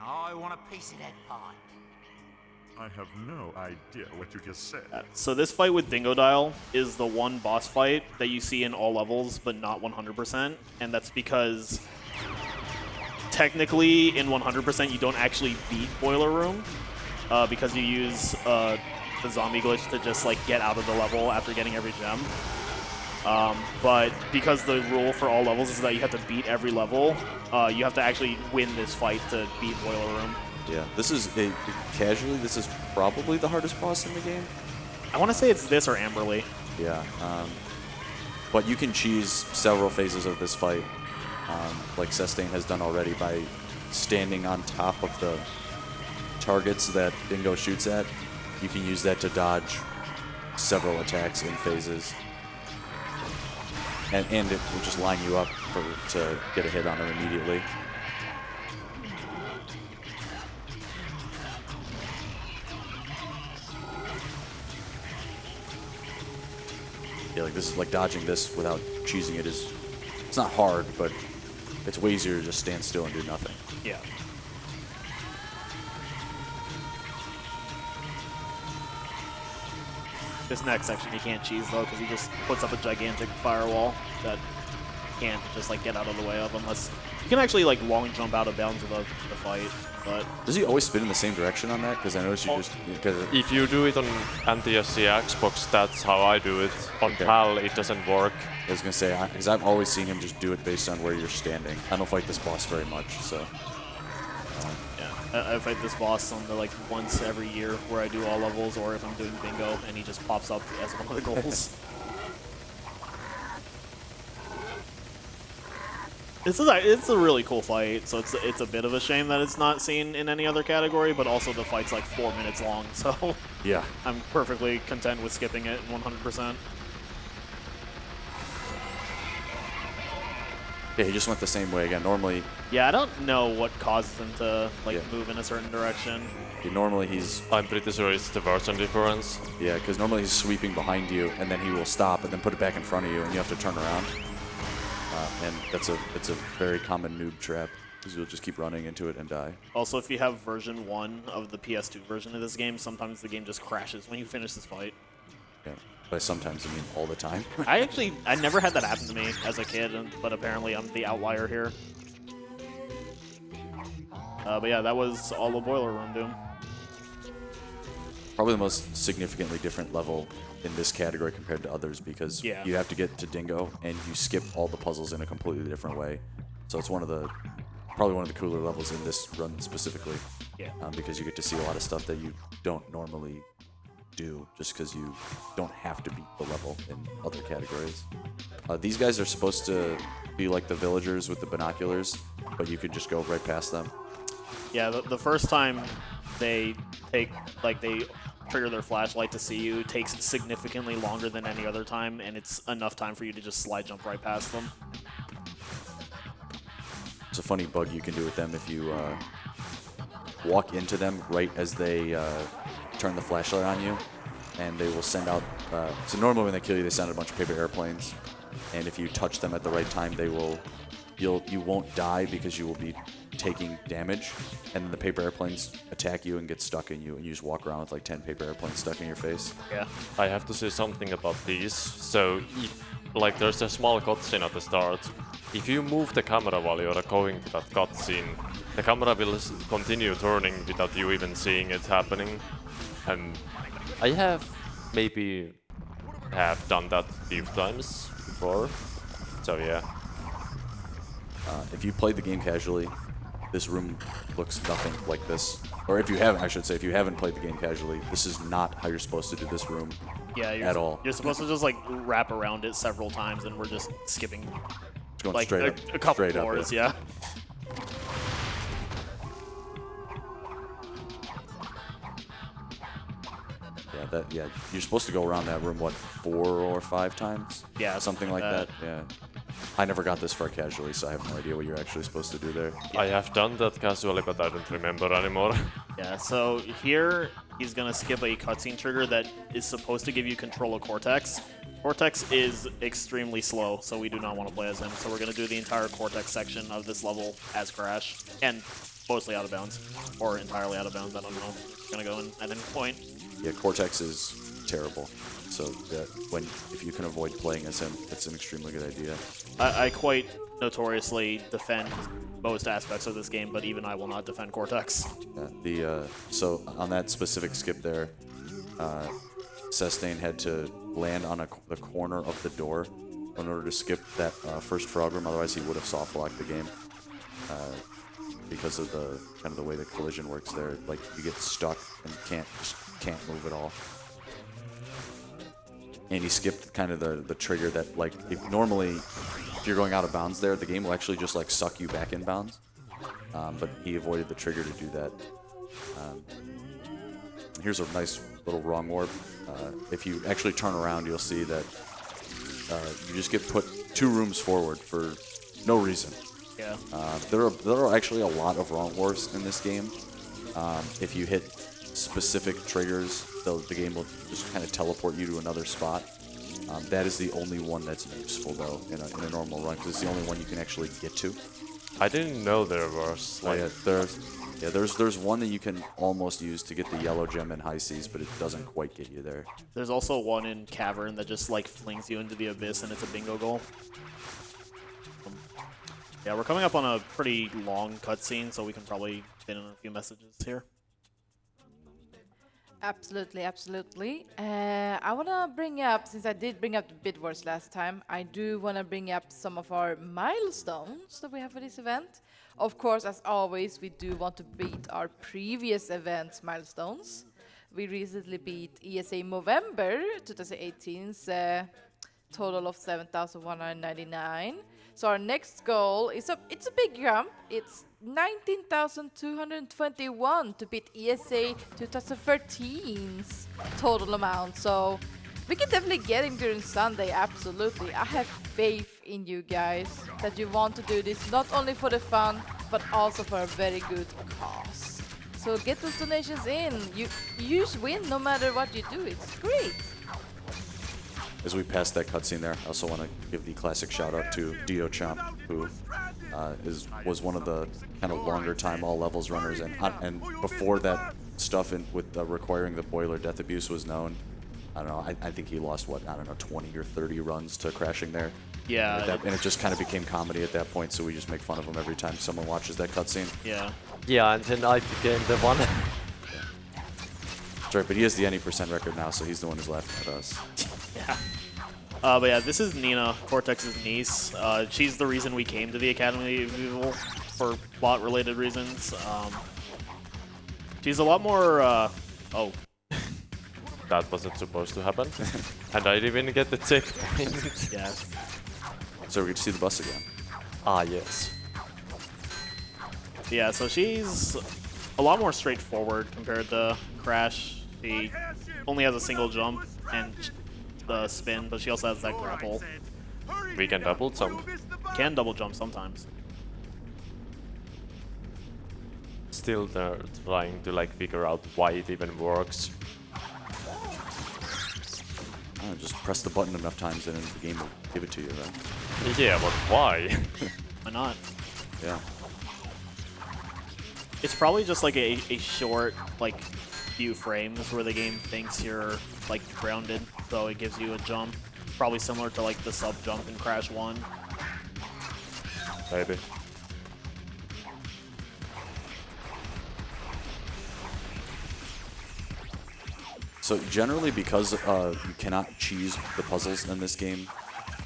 I want a piece of that pie. I have no idea what you just said. So this fight with Dingodile is the one boss fight that you see in all levels, but not 100%, and that's because technically in 100% you don't actually beat Boiler Room. because you use the zombie glitch to just like get out of the level after getting every gem. But because the rule for all levels is that you have to beat every level, you have to actually win this fight to beat Boiler Room. Yeah, this is casually. This is probably the hardest boss in the game. I want to say it's this or Amberley. Yeah, but you can cheese several phases of this fight, like Sestain has done already by standing on top of the targets that Dingo shoots at. You can use that to dodge several attacks in phases. And it will just line you up to get a hit on him immediately. Yeah, like this is like dodging this without cheesing it is, it's not hard, but it's way easier to just stand still and do nothing. Yeah. This next section you can't cheese though, because he just puts up a gigantic firewall that you can't just like get out of the way of unless you can actually like long jump out of bounds of the fight. But does he always spin in the same direction on that? Because I noticed you just because If you do it on NTSC Xbox, that's how I do it. On PAL, it doesn't work. I was gonna say because I've always seen him just do it based on where you're standing. I don't fight this boss very much, so. I fight this boss on the like once every year where I do all levels, or if I'm doing bingo and he just pops up as one of the goals. It's a really cool fight, so it's a bit of a shame that it's not seen in any other category, but also the fight's like 4 minutes long, so yeah, I'm perfectly content with skipping it 100%. Yeah, he just went the same way again. Normally, yeah, I don't know what causes him to like move in a certain direction. Normally he's. I'm pretty sure it's the version difference. Yeah, because normally he's sweeping behind you, and then he will stop and then put it back in front of you, and you have to turn around. And it's a very common noob trap, because you'll just keep running into it and die. Also, if you have version 1 of the PS2 version of this game, sometimes the game just crashes when you finish this fight. Yeah. By sometimes, I mean all the time. I never had that happen to me as a kid, but apparently I'm the outlier here. But yeah, that was all the Boiler Room Doom. Probably the most significantly different level in this category compared to others, because you have to get to Dingo and you skip all the puzzles in a completely different way. So it's probably one of the cooler levels in this run specifically. Yeah. Because you get to see a lot of stuff that you don't normally do, just because you don't have to beat the level in other categories. These guys are supposed to be like the villagers with the binoculars, but you could just go right past them. Yeah, the first time they trigger their flashlight to see you takes significantly longer than any other time, and it's enough time for you to just slide jump right past them. It's a funny bug you can do with them if you walk into them right as they turn the flashlight on you, and they will send out. So normally when they kill you, they send out a bunch of paper airplanes, and if you touch them at the right time, you won't die because you will be taking damage, and then the paper airplanes attack you and get stuck in you, and you just walk around with like 10 paper airplanes stuck in your face. Yeah. I have to say something about these. So, like, there's a small cutscene at the start. If you move the camera while you're going to that cutscene, the camera will continue turning without you even seeing it happening. And I have done that a few times before. So yeah. If you played the game casually, this room looks nothing like this. Or if you haven't, I should say, if you haven't played the game casually, this is not how you're supposed to do this room at all. You're supposed to just like wrap around it several times, and we're just skipping It's going like straight up, a couple straight floors, up, yeah. Yeah, you're supposed to go around that room, what, 4 or 5 times? Yeah, something like that. Yeah. I never got this far casually, so I have no idea what you're actually supposed to do there. I have done that casually, but I don't remember anymore. Yeah, so here he's gonna skip a cutscene trigger that is supposed to give you control of Cortex. Cortex is extremely slow, so we do not want to play as him. So we're gonna do the entire Cortex section of this level as Crash, and mostly out of bounds, or entirely out of bounds. I don't know. It's gonna go in at any point. Yeah, Cortex is terrible. So that if you can avoid playing as him, it's an extremely good idea. I quite notoriously defend most aspects of this game, but even I will not defend Cortex. Yeah, so on that specific skip there, Sestain had to land on the corner of the door in order to skip that first frog room. Otherwise, he would have soft locked the game because of the kind of the way the collision works there. Like you get stuck and just can't move at all. And he skipped kind of the trigger that like if you're going out of bounds there, the game will actually just like suck you back in bounds. But he avoided the trigger to do that. Here's a nice little wrong warp. If you actually turn around, you'll see that you just get put 2 rooms forward for no reason. Yeah. There are actually a lot of wrong warps in this game. If you hit specific triggers, the game will just kind of teleport you to another spot. That is the only one that's useful though in a normal run because it's the only one you can actually get to. I didn't know there was like. There's one that you can almost use to get the yellow gem in high seas, but it doesn't quite get you there. There's also one in Cavern that just like flings you into the abyss and it's a bingo goal. Yeah, we're coming up on a pretty long cutscene, so we can probably fit in a few messages here. Absolutely, absolutely. I want to bring up, since I did bring up the bid wars last time, I do want to bring up some of our milestones that we have for this event. Of course, as always, we do want to beat our previous event's milestones. We recently beat ESA Movember 2018's total of 7,199. So our next goal is it's a big jump. It's 19,221 to beat ESA 2013's total amount. So we can definitely get him during Sunday, absolutely. I have faith in you guys that you want to do this not only for the fun, but also for a very good cause. So get those donations in. You just win no matter what you do. It's great. As we pass that cutscene there, I also want to give the classic shout out to Dio Chomp, who was one of the kind of longer time all levels runners, and before that stuff with requiring the boiler death abuse was known, I don't know, I think he lost 20 or 30 runs to crashing there. Yeah. And it just kind of became comedy at that point, so we just make fun of him every time someone watches that cutscene. Yeah. Yeah, and then I became the one. That's right, but he has the any % record now, so he's the one who's laughing at us. Yeah. But yeah, this is Nina, Cortex's niece. She's the reason we came to the Academy of Evil for plot-related reasons. She's a lot more, oh. That wasn't supposed to happen. And I didn't even get the checkpoint. Yeah. So we get to see the bus again. Ah, yes. Yeah, so she's a lot more straightforward compared to Crash. She only has a single jump and the spin, but she also has that grapple. We can double jump. Can double jump sometimes. Still they're trying to like figure out why it even works. Just press the button enough times and the game will give it to you, right? Yeah, but why? Why not? Yeah. It's probably just like a short, like, few frames where the game thinks you're, like, grounded, so it gives you a jump. Probably similar to, like, the sub-jump in Crash 1. Maybe. So generally, because you cannot cheese the puzzles in this game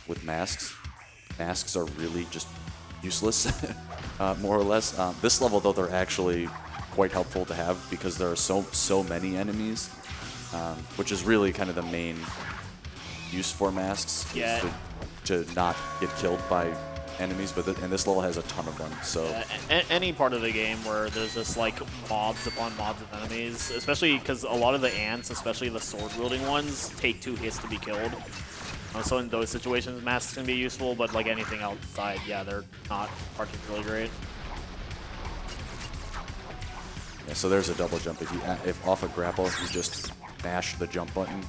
with masks, masks are really just useless, more or less. This level, though, they're actually quite helpful to have because there are so many enemies, which is really kind of the main use for masks. Yeah. To not get killed by enemies, and this level has a ton of them. So any part of the game where there's just like mobs upon mobs of enemies, especially because a lot of the ants, especially the sword-wielding ones, take 2 hits to be killed. So in those situations, masks can be useful, but like anything outside, yeah, they're not particularly great. yeah, so there's a double jump. If off a grapple, you just mash the jump button,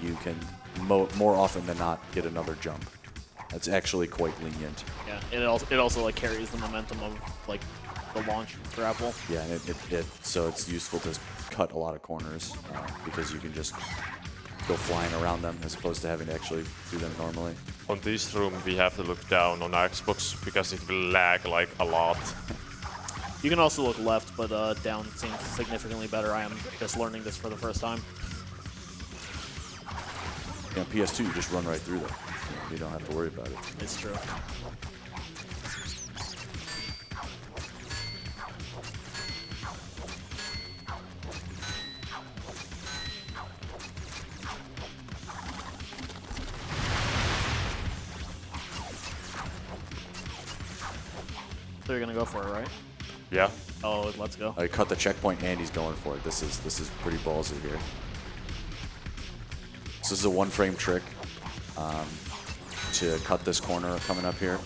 you can more often than not get another jump. That's actually quite lenient. Yeah, it also like carries the momentum of like the launch grapple. Yeah, and so it's useful to cut a lot of corners because you can just go flying around them as opposed to having to actually do them normally. On this room, we have to look down on Xbox because it will lag like a lot. You can also look left, but down seems significantly better. I am just learning this for the first time. On PS2, you just run right through them. You don't have to worry about it. It's true. So you're gonna go for it, right? Yeah. Oh, let's go. I cut the checkpoint and he's going for it. This is pretty ballsy here. So this is a one-frame trick. To cut this corner coming up here,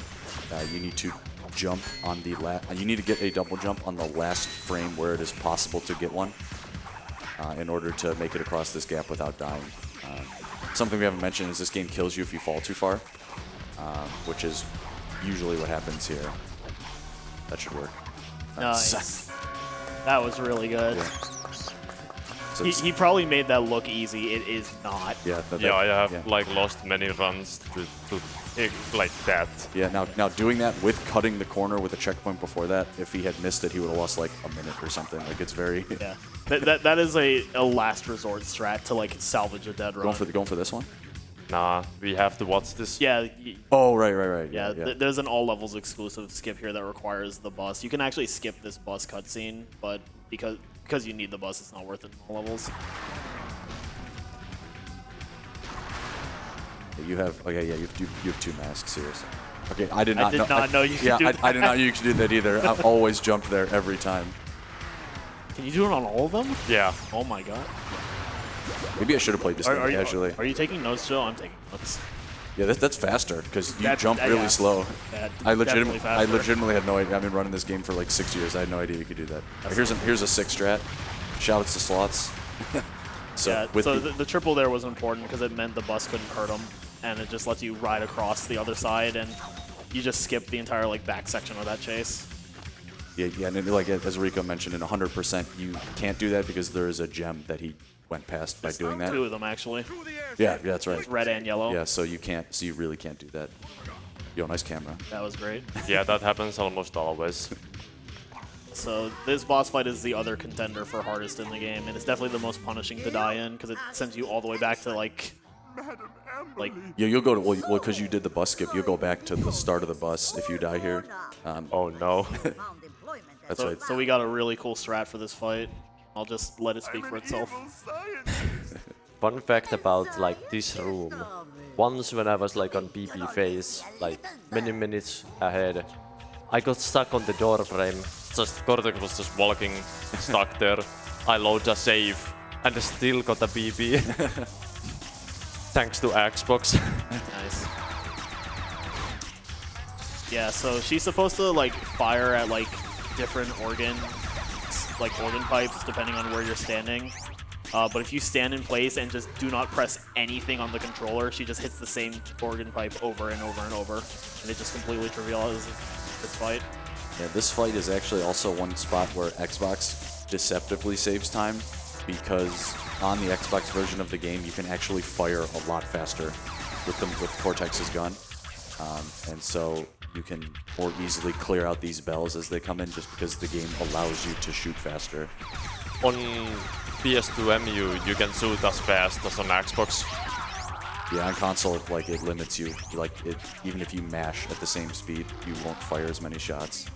you need to jump on the you need to get a double jump on the last frame where it is possible to get one in order to make it across this gap without dying. Something we haven't mentioned is this game kills you if you fall too far, which is usually what happens here. That should work. Nice. That was really good. Yeah. So He probably made that look easy. It is not. yeah, I have yeah. like lost many runs to like that. Yeah, now doing that with cutting the corner with a checkpoint before that, if he had missed it, he would have lost like a minute or something. Like it's very Yeah. That is a last resort strat to like salvage a dead run. going for this one. Nah, we have to watch this. Yeah. Oh right. Yeah, there's an all levels exclusive skip here that requires the bus. You can actually skip this bus cutscene, but because you need the bus, it's not worth it in all levels. You have you have two masks here. So. Okay, I did I not did not know you could yeah, do I did not know you could do that either. I've always jumped there every time. Can you do it on all of them? Yeah. Oh my god. Maybe I should have played this game casually. Are you taking notes, Joe? I'm taking notes. Yeah, that's faster because you That- jump really yeah. slow. I Definitely faster. legitimately had no idea. I've been running this game for like 6 years. I had no idea you could do that. Here's a 6 strat. Shoutouts to slots. So the triple there was important because it meant the bus couldn't hurt him, and it just lets you ride across the other side, and you just skip the entire like back section of that chase. Yeah, and like as Rico mentioned, in 100% you can't do that because there is a gem that he went past by doing that. 2 of them actually. Yeah, that's right. Red and yellow. Yeah, so you really can't do that. Yo, nice camera. That was great. Yeah, that happens almost always. So this boss fight is the other contender for hardest in the game, and it's definitely the most punishing to die in because it sends you all the way back to like. Yeah, you'll go to well because you did the bus skip. You'll go back to the start of the bus if you die here. Oh no. That's right. So we got a really cool strat for this fight. I'll just let it speak for itself. Fun fact about like this room. Once when I was like on BB phase, like many minutes ahead, I got stuck on the door frame. Just Cortex was just walking, stuck there. I load a save and still got a BB. Thanks to Xbox. Nice. Yeah, so she's supposed to like fire at like different organ pipes depending on where you're standing. But if you stand in place and just do not press anything on the controller, she just hits the same organ pipe over and over and over, and it just completely trivializes this fight. Yeah, this fight is actually also one spot where Xbox deceptively saves time because on the Xbox version of the game, you can actually fire a lot faster with Cortex's gun, and so you can more easily clear out these bells as they come in just because the game allows you to shoot faster. On PS2 you can shoot as fast as on Xbox. Yeah, on console, like it limits you. Like even if you mash at the same speed, you won't fire as many shots.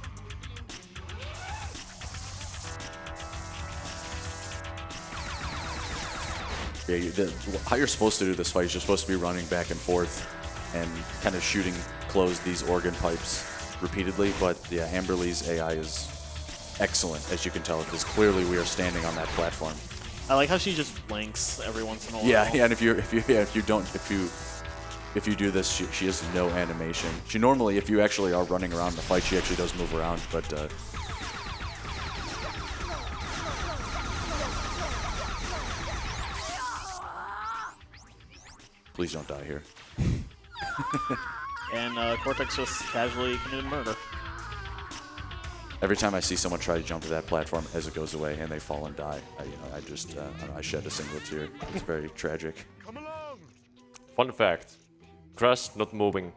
Yeah, how you're supposed to do this fight is you're supposed to be running back and forth and kind of shooting close these organ pipes repeatedly. But yeah, Amberly's AI is excellent, as you can tell, because clearly we are standing on that platform. I like how she just blinks every once in a while. Yeah, and if you do this, she has no animation. She normally, if you actually are running around the fight, she actually does move around, but please don't die here. And Cortex just casually committed murder. Every time I see someone try to jump to that platform as it goes away and they fall and die, I shed a single tear. It's very tragic. Fun fact: Crash not moving,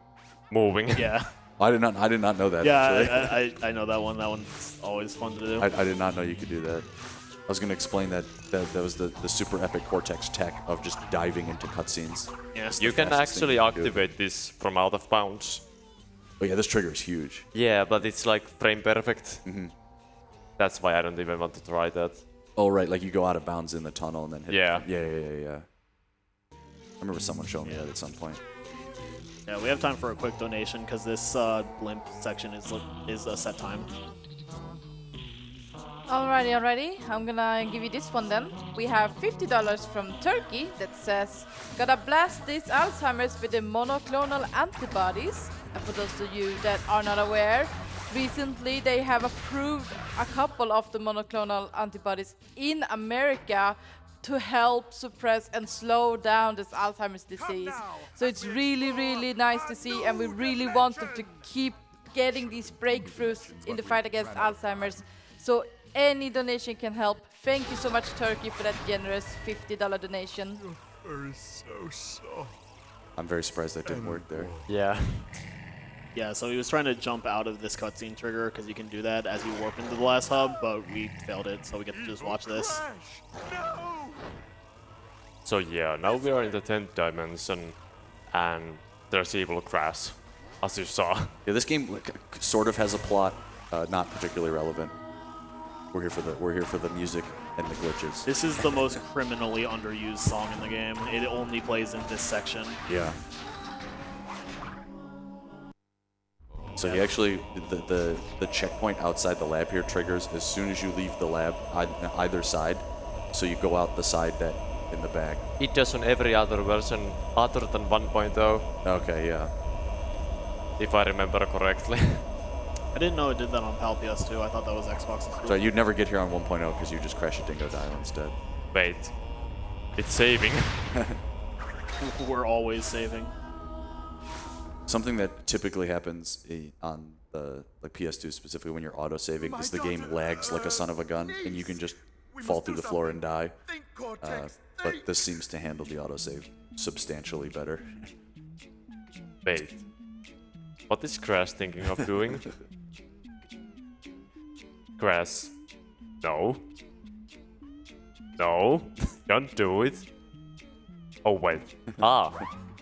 moving. Yeah. I did not know that. Yeah, actually. I know that one. That one's always fun to do. I did not know you could do that. I was going to explain that was the super epic Cortex tech of just diving into cutscenes. Yes. You can fastest thing actually you can do. activate this from out of bounds. Oh yeah, this trigger is huge. Yeah, but it's like frame perfect. That's why I don't even want to try that. Oh right, like you go out of bounds in the tunnel and then hit. Yeah. Yeah. I remember someone showing me that at some point. Yeah, we have time for a quick donation because this blimp section is a set time. Alrighty. I'm gonna give you this one then. We have $50 from Turkey that says, gotta blast these Alzheimer's with the monoclonal antibodies. And for those of you that are not aware, recently they have approved a couple of the monoclonal antibodies in America to help suppress and slow down this Alzheimer's disease. So it's really nice to see, and we really want them to keep getting these breakthroughs in the fight against Alzheimer's. So any donation can help. Thank you so much, Turkey, for that generous $50 donation. I'm very surprised that didn't work there. Yeah. Yeah, so he was trying to jump out of this cutscene trigger because you can do that as you warp into the last hub, but we failed it, so we get to just watch this. So yeah, now we are in the 10th dimension, and there's evil Crash, as you saw. Yeah, this game sort of has a plot, not particularly relevant. We're here for the music and the glitches. This is the most criminally underused song in the game. It only plays in this section. Yeah. So he actually, the checkpoint outside the lab here triggers as soon as you leave the lab on either side. So you go out the side that in the back. It does on every other version other than 1.0, Okay, yeah. if I remember correctly. I didn't know it did that on PAL PS2. I thought that was Xbox exclusive. So you'd never get here on 1.0 because you just crash a Dingodile instead. Wait, it's saving. We're always saving. Something that typically happens on the PS2 specifically when you're auto-saving is the game lags like a son of a gun and you can just fall through the floor and die. But this seems to handle the autosave substantially better. Wait, what is Crash thinking of doing? Crash, no. No, don't do it. Oh wait,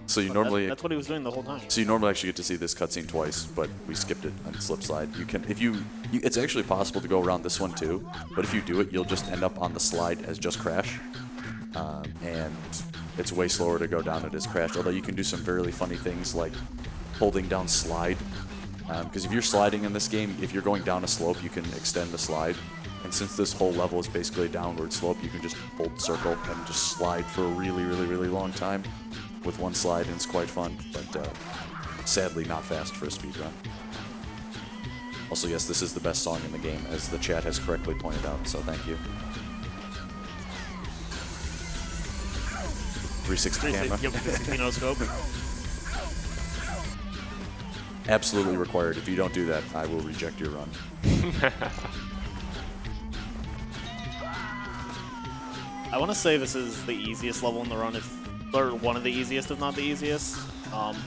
So you normally That's what he was doing the whole time. So you normally actually get to see this cutscene twice, but we skipped it on Slip Slide. You can, if you, it's actually possible to go around this one too, but if you do it, you'll just end up on the slide as just Crash, and it's way slower to go down it as Crash. Although you can do some really funny things like holding down slide, because if you're sliding in this game, if you're going down a slope, you can extend the slide. And since this whole level is basically a downward slope, you can just hold circle and just slide for a really long time with one slide, and it's quite fun, but sadly not fast for a speedrun. Also, yes, this is the best song in the game, as the chat has correctly pointed out, so thank you. 360 camera. Yep, 360 no scope. Absolutely required. If you don't do that, I will reject your run. I want to say this is the easiest level in the run, or one of the easiest, if not the easiest.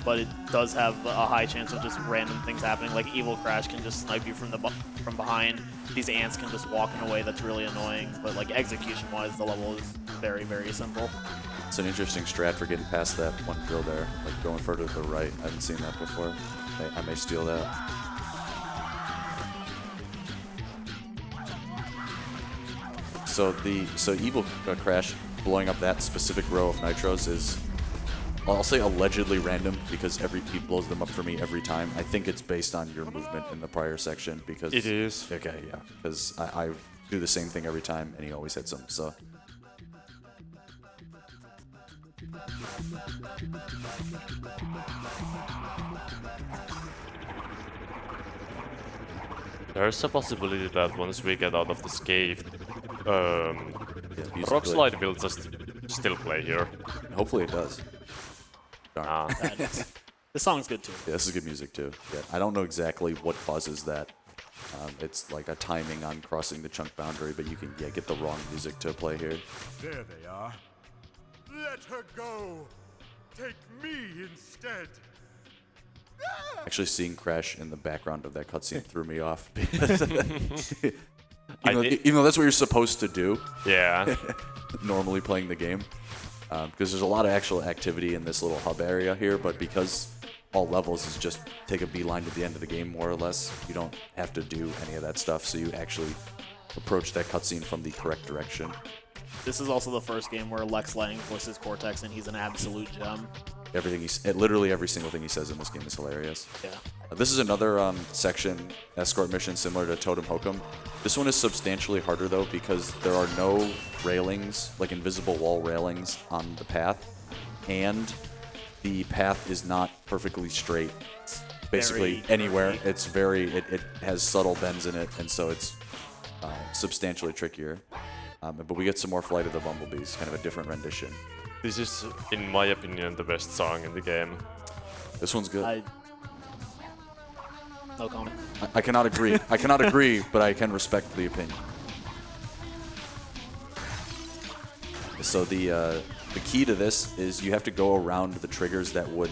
But it does have a high chance of just random things happening. Like Evil Crash can just snipe you from behind. These ants can just walk in a way that's really annoying. But like execution-wise, the level is very simple. It's an interesting strat for getting past that one drill there, like going further to the right. I haven't seen that before. I may steal that. So Evil Crash blowing up that specific row of nitros is, I'll say allegedly random, because he blows them up for me every time. I think it's based on your movement in the prior section, because It is. Okay, yeah, because I do the same thing every time and he always hits them. So There's a possibility that once we get out of this cave, yeah, Rock Slide will just still play here. hopefully it does. Darn. This song's good too. Yeah, this is good music too. Yeah, I don't know exactly what causes that It's like a timing on crossing the chunk boundary, but you can get the wrong music to play here. There they are. Let her go. Take me instead. Actually, seeing Crash in the background of that cutscene threw me off. Even though that's what you're supposed to do. Yeah. Normally playing the game. Because there's a lot of actual activity in this little hub area here, but because all levels is just take a beeline to the end of the game, more or less, you don't have to do any of that stuff, so you actually approach that cutscene from the correct direction. This is also the first game where Lex Lang voices Cortex, and he's an absolute gem. Literally every single thing he says in this game is hilarious. Yeah. This is another section, escort mission similar to Totem Hokum. This one is substantially harder though because there are no railings, like invisible wall railings on the path, and the path is not perfectly straight. Basically anywhere. It's it has subtle bends in it, and so it's substantially trickier. But we get some more Flight of the Bumblebees, kind of a different rendition. This is, in my opinion, the best song in the game. This one's good. No comment. I cannot agree. I cannot agree, but I can respect the opinion. So the key to this is you have to go around the triggers that would...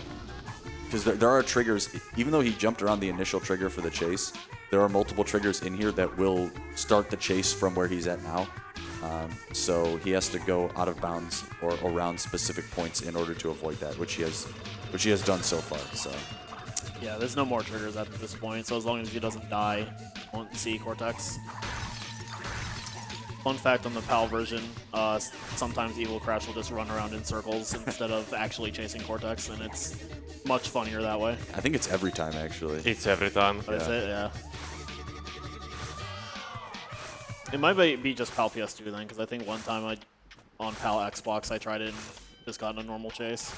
Because there are triggers, even though he jumped around the initial trigger for the chase, there are multiple triggers in here that will start the chase from where he's at now. So he has to go out of bounds or around specific points in order to avoid that, which he has done so far. So yeah, there's no more triggers at this point, so as long as he doesn't die, you won't see Cortex. Fun fact on the PAL version, sometimes Evil Crash will just run around in circles instead of actually chasing Cortex, and it's much funnier that way. I think it's every time, actually. It's every time. Is it? Yeah. It might be just PAL PS2 then, because I think one time on PAL Xbox I tried it and just got in a normal chase.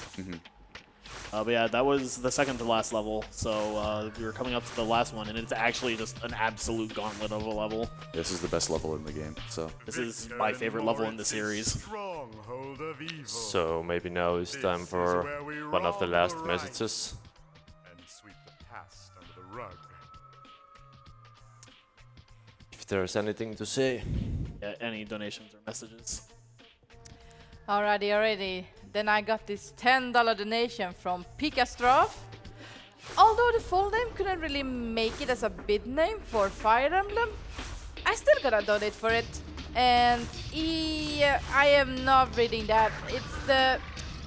But yeah, that was the second to last level, so we were coming up to the last one, and it's actually just an absolute gauntlet of a level. This is the best level in the game, so... This is my favorite level in the series. So maybe now it's time for one of the last messages. And sweep the past under the rug. If there's anything to say. Yeah, any donations or messages. Alrighty. Then I got this $10 donation from Catastrophe. Although the full name couldn't really make it as a bid name for Fire Emblem, I still gotta donate for it. And I am not reading that. It's the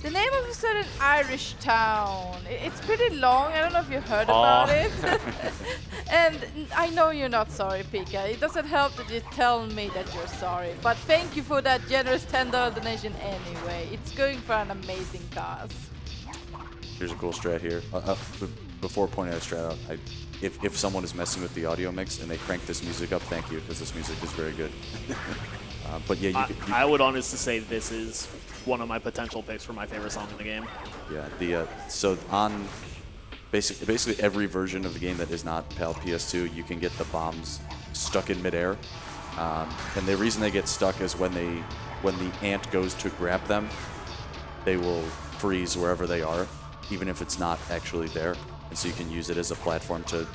name of a certain Irish town. It's pretty long. I don't know if you heard about it. And I know you're not sorry, Pika. It doesn't help that you tell me that you're sorry. But thank you for that generous $10 donation anyway. It's going for an amazing cause. Here's a cool strat here. Before pointing out a strat out, if someone is messing with the audio mix and they crank this music up, thank you, because this music is very good. But yeah, I would honestly say this is one of my potential picks for my favorite song in the game. Yeah, so on basically every version of the game that is not PAL PS2, you can get the bombs stuck in midair, and the reason they get stuck is when the ant goes to grab them, they will freeze wherever they are, even if it's not actually there, and so you can use it as a platform to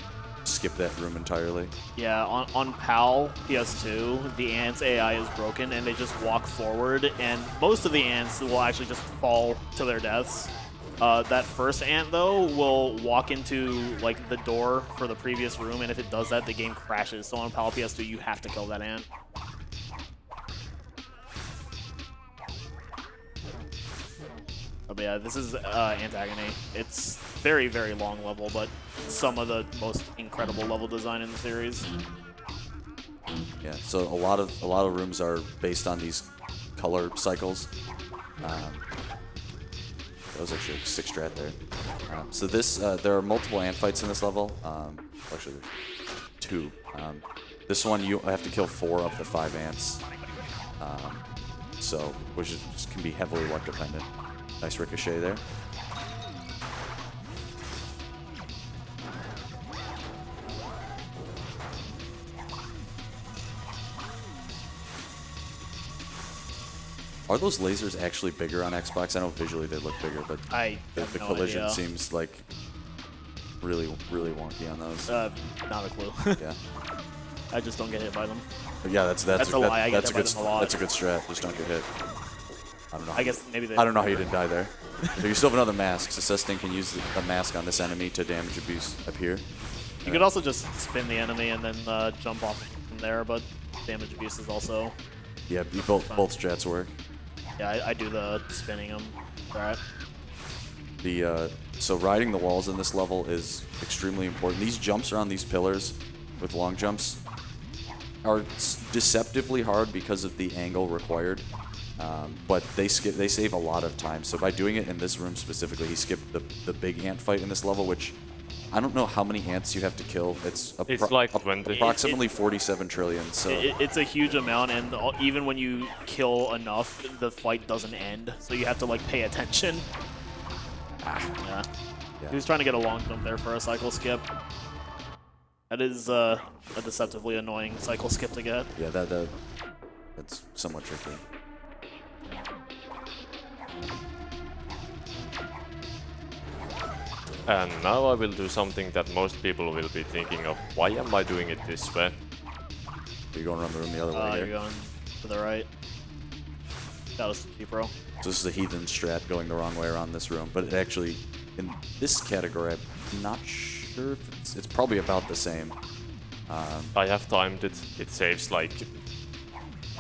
skip that room entirely. Yeah, on PAL PS2, the ants' AI is broken and they just walk forward, and most of the ants will actually just fall to their deaths. That first ant, though, will walk into like the door for the previous room, and if it does that, the game crashes. So on PAL PS2, you have to kill that ant. But yeah, this is Antagony. It's very, very long level, but some of the most incredible level design in the series. Yeah, so a lot of rooms are based on these color cycles. That was actually a sick strat there. So this, there are multiple ant fights in this level. Actually, there's 2. This one you have to kill 4 of the 5 ants. So, which just can be heavily luck dependent. Nice ricochet there. Are those lasers actually bigger on Xbox? I know visually they look bigger, but the collision seems like really wonky on those. Not a clue. Yeah. I just don't get hit by them. But yeah, that's a lie. I get hit by them a lot. That's a good strat. Just don't get hit. I don't know. I guess maybe they. I don't know how you didn't die there. So you still have another mask. So Sestain can use a mask on this enemy to damage abuse up here. You could also just spin the enemy and then jump off from there, but damage abuse is also. Yeah, both strats work. Yeah, I do the spinning them strat. So riding the walls in this level is extremely important. These jumps around these pillars with long jumps are deceptively hard because of the angle required, but they save a lot of time. So by doing it in this room specifically, he skipped the big ant fight in this level, which I don't know how many ants you have to kill. It's like 20. Approximately 47 trillion. So it's a huge amount, and even when you kill enough, the fight doesn't end. So you have to like pay attention. Yeah. He was trying to get a long jump there for a cycle skip. That is a deceptively annoying cycle skip to get. Yeah, that's somewhat tricky. And now I will do something that most people will be thinking of. Why am I doing it this way? Are you going around the room the other way here? You're going to the right. That was cheap, bro. So this is a heathen strat going the wrong way around this room, but it actually, in this category, I'm not sure if it's probably about the same. I have timed it. It saves like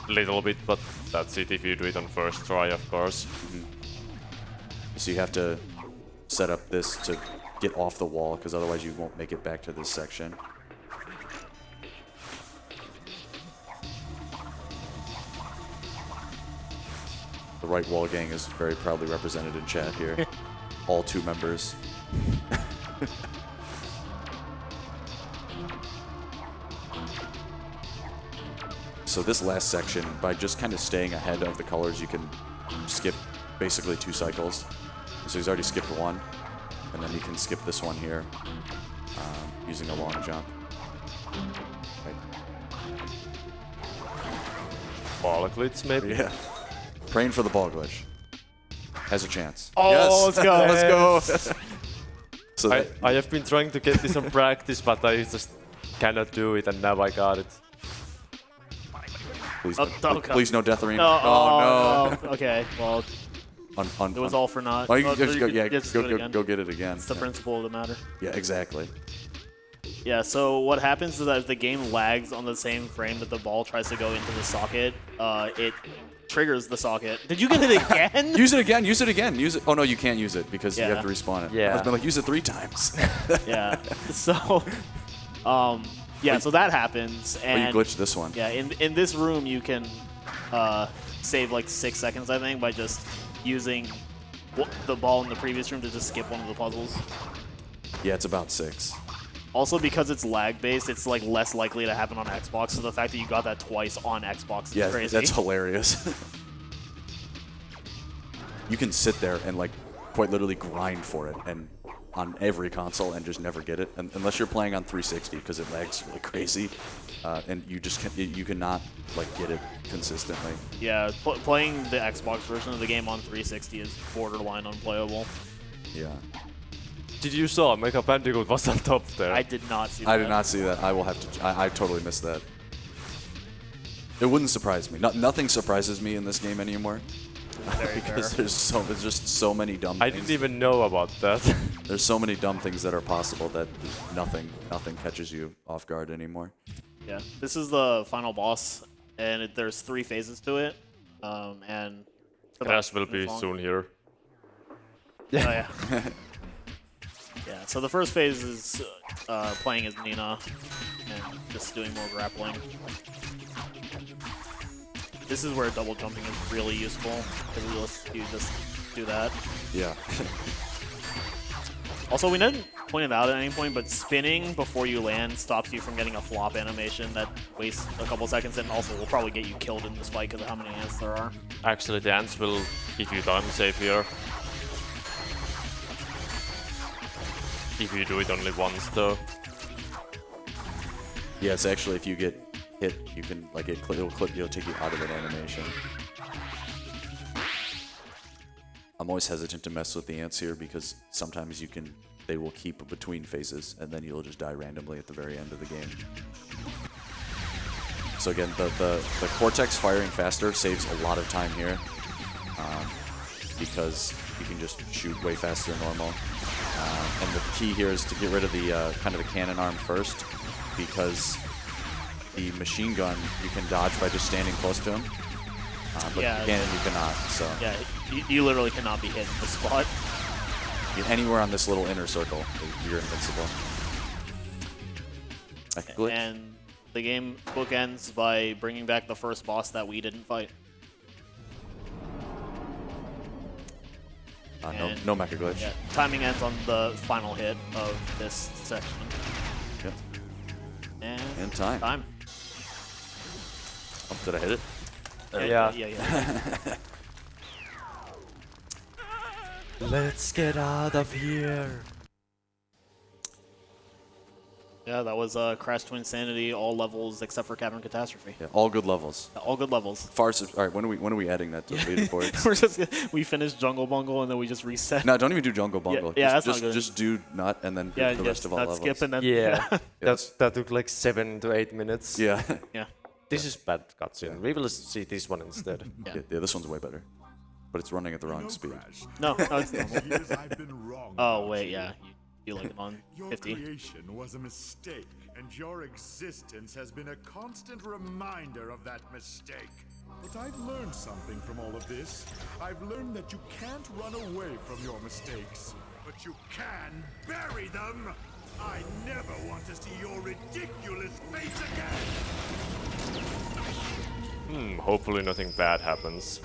a little bit, but that's it if you do it on first try, of course. So you have to set up this to get off the wall, because otherwise you won't make it back to this section. The right wall gang is very proudly represented in chat here. All 2 members. So this last section, by just kind of staying ahead of the colors, you can skip basically 2 cycles. So he's already skipped 1, and then you can skip this one here using a long jump. Right. Ball glitch, maybe? Yeah. Praying for the ball glitch. Has a chance. Oh, yes. let's go. Let's go. So I have been trying to get this on practice, but I just cannot do it, and now I got it. please, God. please no death arena. No, Oh, no. Okay, well, it was all for naught. Oh, you can Oh, just go, yeah, just do it again. go get it again. It's the principle of the matter. Yeah, exactly. Yeah, so what happens is that if the game lags on the same frame that the ball tries to go into the socket, it triggers the socket. Did you get it again? Use it again, use it again, use it. Oh no, you can't use it because you Yeah. have to respawn it. Yeah. I was been like, use it 3 times. Yeah. So, yeah, so that happens. Oh, And you glitched this one. yeah, in this room you can save like 6 seconds, I think, by just using the ball in the previous room to just skip one of the puzzles. Yeah, it's about 6. Also, because it's lag-based, it's like less likely to happen on Xbox, so the fact that you got that twice on Xbox is Yeah, crazy. that's hilarious. You can sit there and like quite literally grind for it and on every console and just never get it, unless you're playing on 360 because it lags really crazy, and you cannot like get it consistently. Yeah, playing the Xbox version of the game on 360 is borderline unplayable. Yeah. Did you saw Mega Bandicoot was on top there? I did not see that. I did not see that. I will have to. I totally missed that. It wouldn't surprise me. Nothing surprises me in this game anymore. Very Because fair. there's just so many dumb I things. didn't even know about that. There's so many dumb things that are possible that nothing catches you off guard anymore. Yeah, this is the final boss, and there's 3 phases to it, and... Crash will be it's long. soon here. Oh, yeah. Yeah, so the first phase is playing as Nina and just doing more grappling. This is where double jumping is really useful, because you just do that. Yeah. Also, we didn't point it out at any point, but spinning before you land stops you from getting a flop animation that wastes a couple seconds, and also will probably get you killed in this fight because of how many ants there are. Actually, the ants will give you time save here. If you do it only once, though. Yeah, it's actually if you get hit, you can like it'll take you out of an animation. I'm always hesitant to mess with the ants here because sometimes you can they will keep between phases, and then you'll just die randomly at the very end of the game. So again, the Cortex firing faster saves a lot of time here, because you can just shoot way faster than normal. And the key here is to get rid of the kind of the cannon arm first, because the machine gun you can dodge by just standing close to him, but Yeah, the cannon you cannot. So Yeah, you literally cannot be hit in the spot. anywhere on this little inner circle, you're invincible. That glitch. And the game bookends by bringing back the first boss that we didn't fight. No mecha glitch. Yeah, timing ends on the final hit of this section. Yep. And time. Oh, did I hit it? Yeah. Let's get out of here. Yeah, that was Crash Twinsanity, all levels except for Cavern Catastrophe. Yeah, all good levels. All good levels. All right, when are we adding that to the leaderboards? we finished Jungle Bungle and then we just reset. No, don't even do Jungle Bungle. Yeah, that's just, not good. Just do Nut and then Yeah, the rest of all not levels. skip and then Yeah, Yes. that took like 7 to 8 minutes. Yeah. yeah. This is bad cutscene. We will see this one instead. Yeah, this one's way better. But it's running at the wrong speed. No, it's normal. Years I've been wrong Oh about wait, you. yeah, you like it on Your 50. creation was a mistake, and your existence has been a constant reminder of that mistake. But I've learned something from all of this. I've learned that you can't run away from your mistakes, but you can bury them. I never want to see your ridiculous face again. Hopefully nothing bad happens.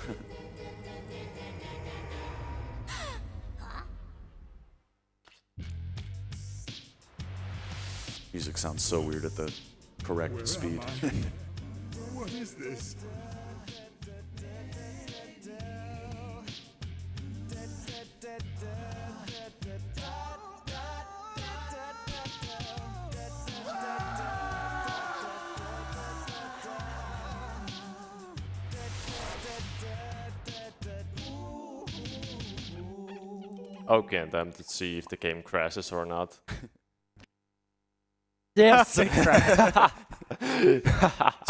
Music sounds so weird at the correct speed. What is this? Okay, and time to see if the game crashes or not. Yes. So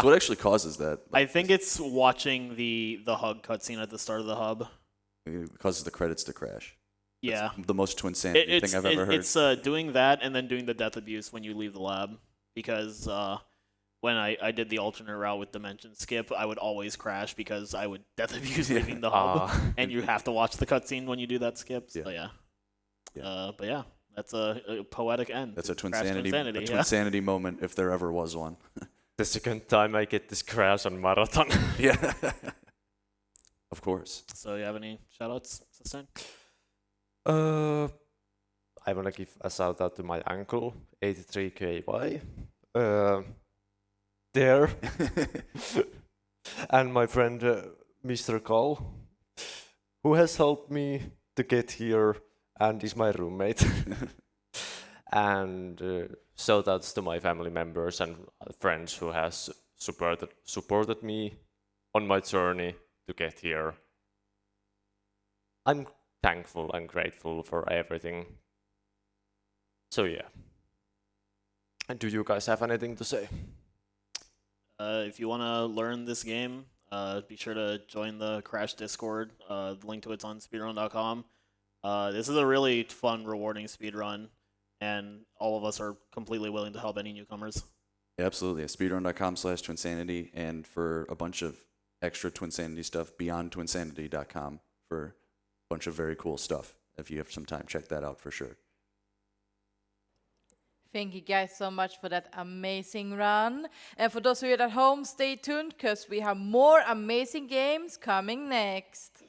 what actually causes that? I think it's watching the hug cutscene at the start of the hub. It causes the credits to crash. Yeah. The most Twinsanity thing I've ever heard. It's doing that and then doing the death abuse when you leave the lab. Because when I did the alternate route with Dimension Skip, I would always crash because I would death abuse leaving the hub. And you have to watch the cutscene when you do that skip. So yeah. But yeah, that's a poetic end. That's a Crash Twinsanity, yeah. Twinsanity moment if there ever was one. The second time I get this crash on marathon. Yeah. Of course. So you have any shoutouts, Sestain? I want to give a shout out to my uncle, 83KY. There. And my friend, Mr. Cole, who has helped me to get here and is my roommate. And shout outs to my family members and friends who has supported me on my journey to get here. I'm thankful and grateful for everything. So yeah. And do you guys have anything to say? If you want to learn this game, be sure to join the Crash Discord. The link to it's on speedrun.com. This is a really fun, rewarding speedrun, and all of us are completely willing to help any newcomers. Yeah, absolutely. Speedrun.com/Twinsanity, and for a bunch of extra Twinsanity stuff, beyond Twinsanity.com for a bunch of very cool stuff. If you have some time, check that out for sure. Thank you guys so much for that amazing run. And for those of you at home, stay tuned because we have more amazing games coming next.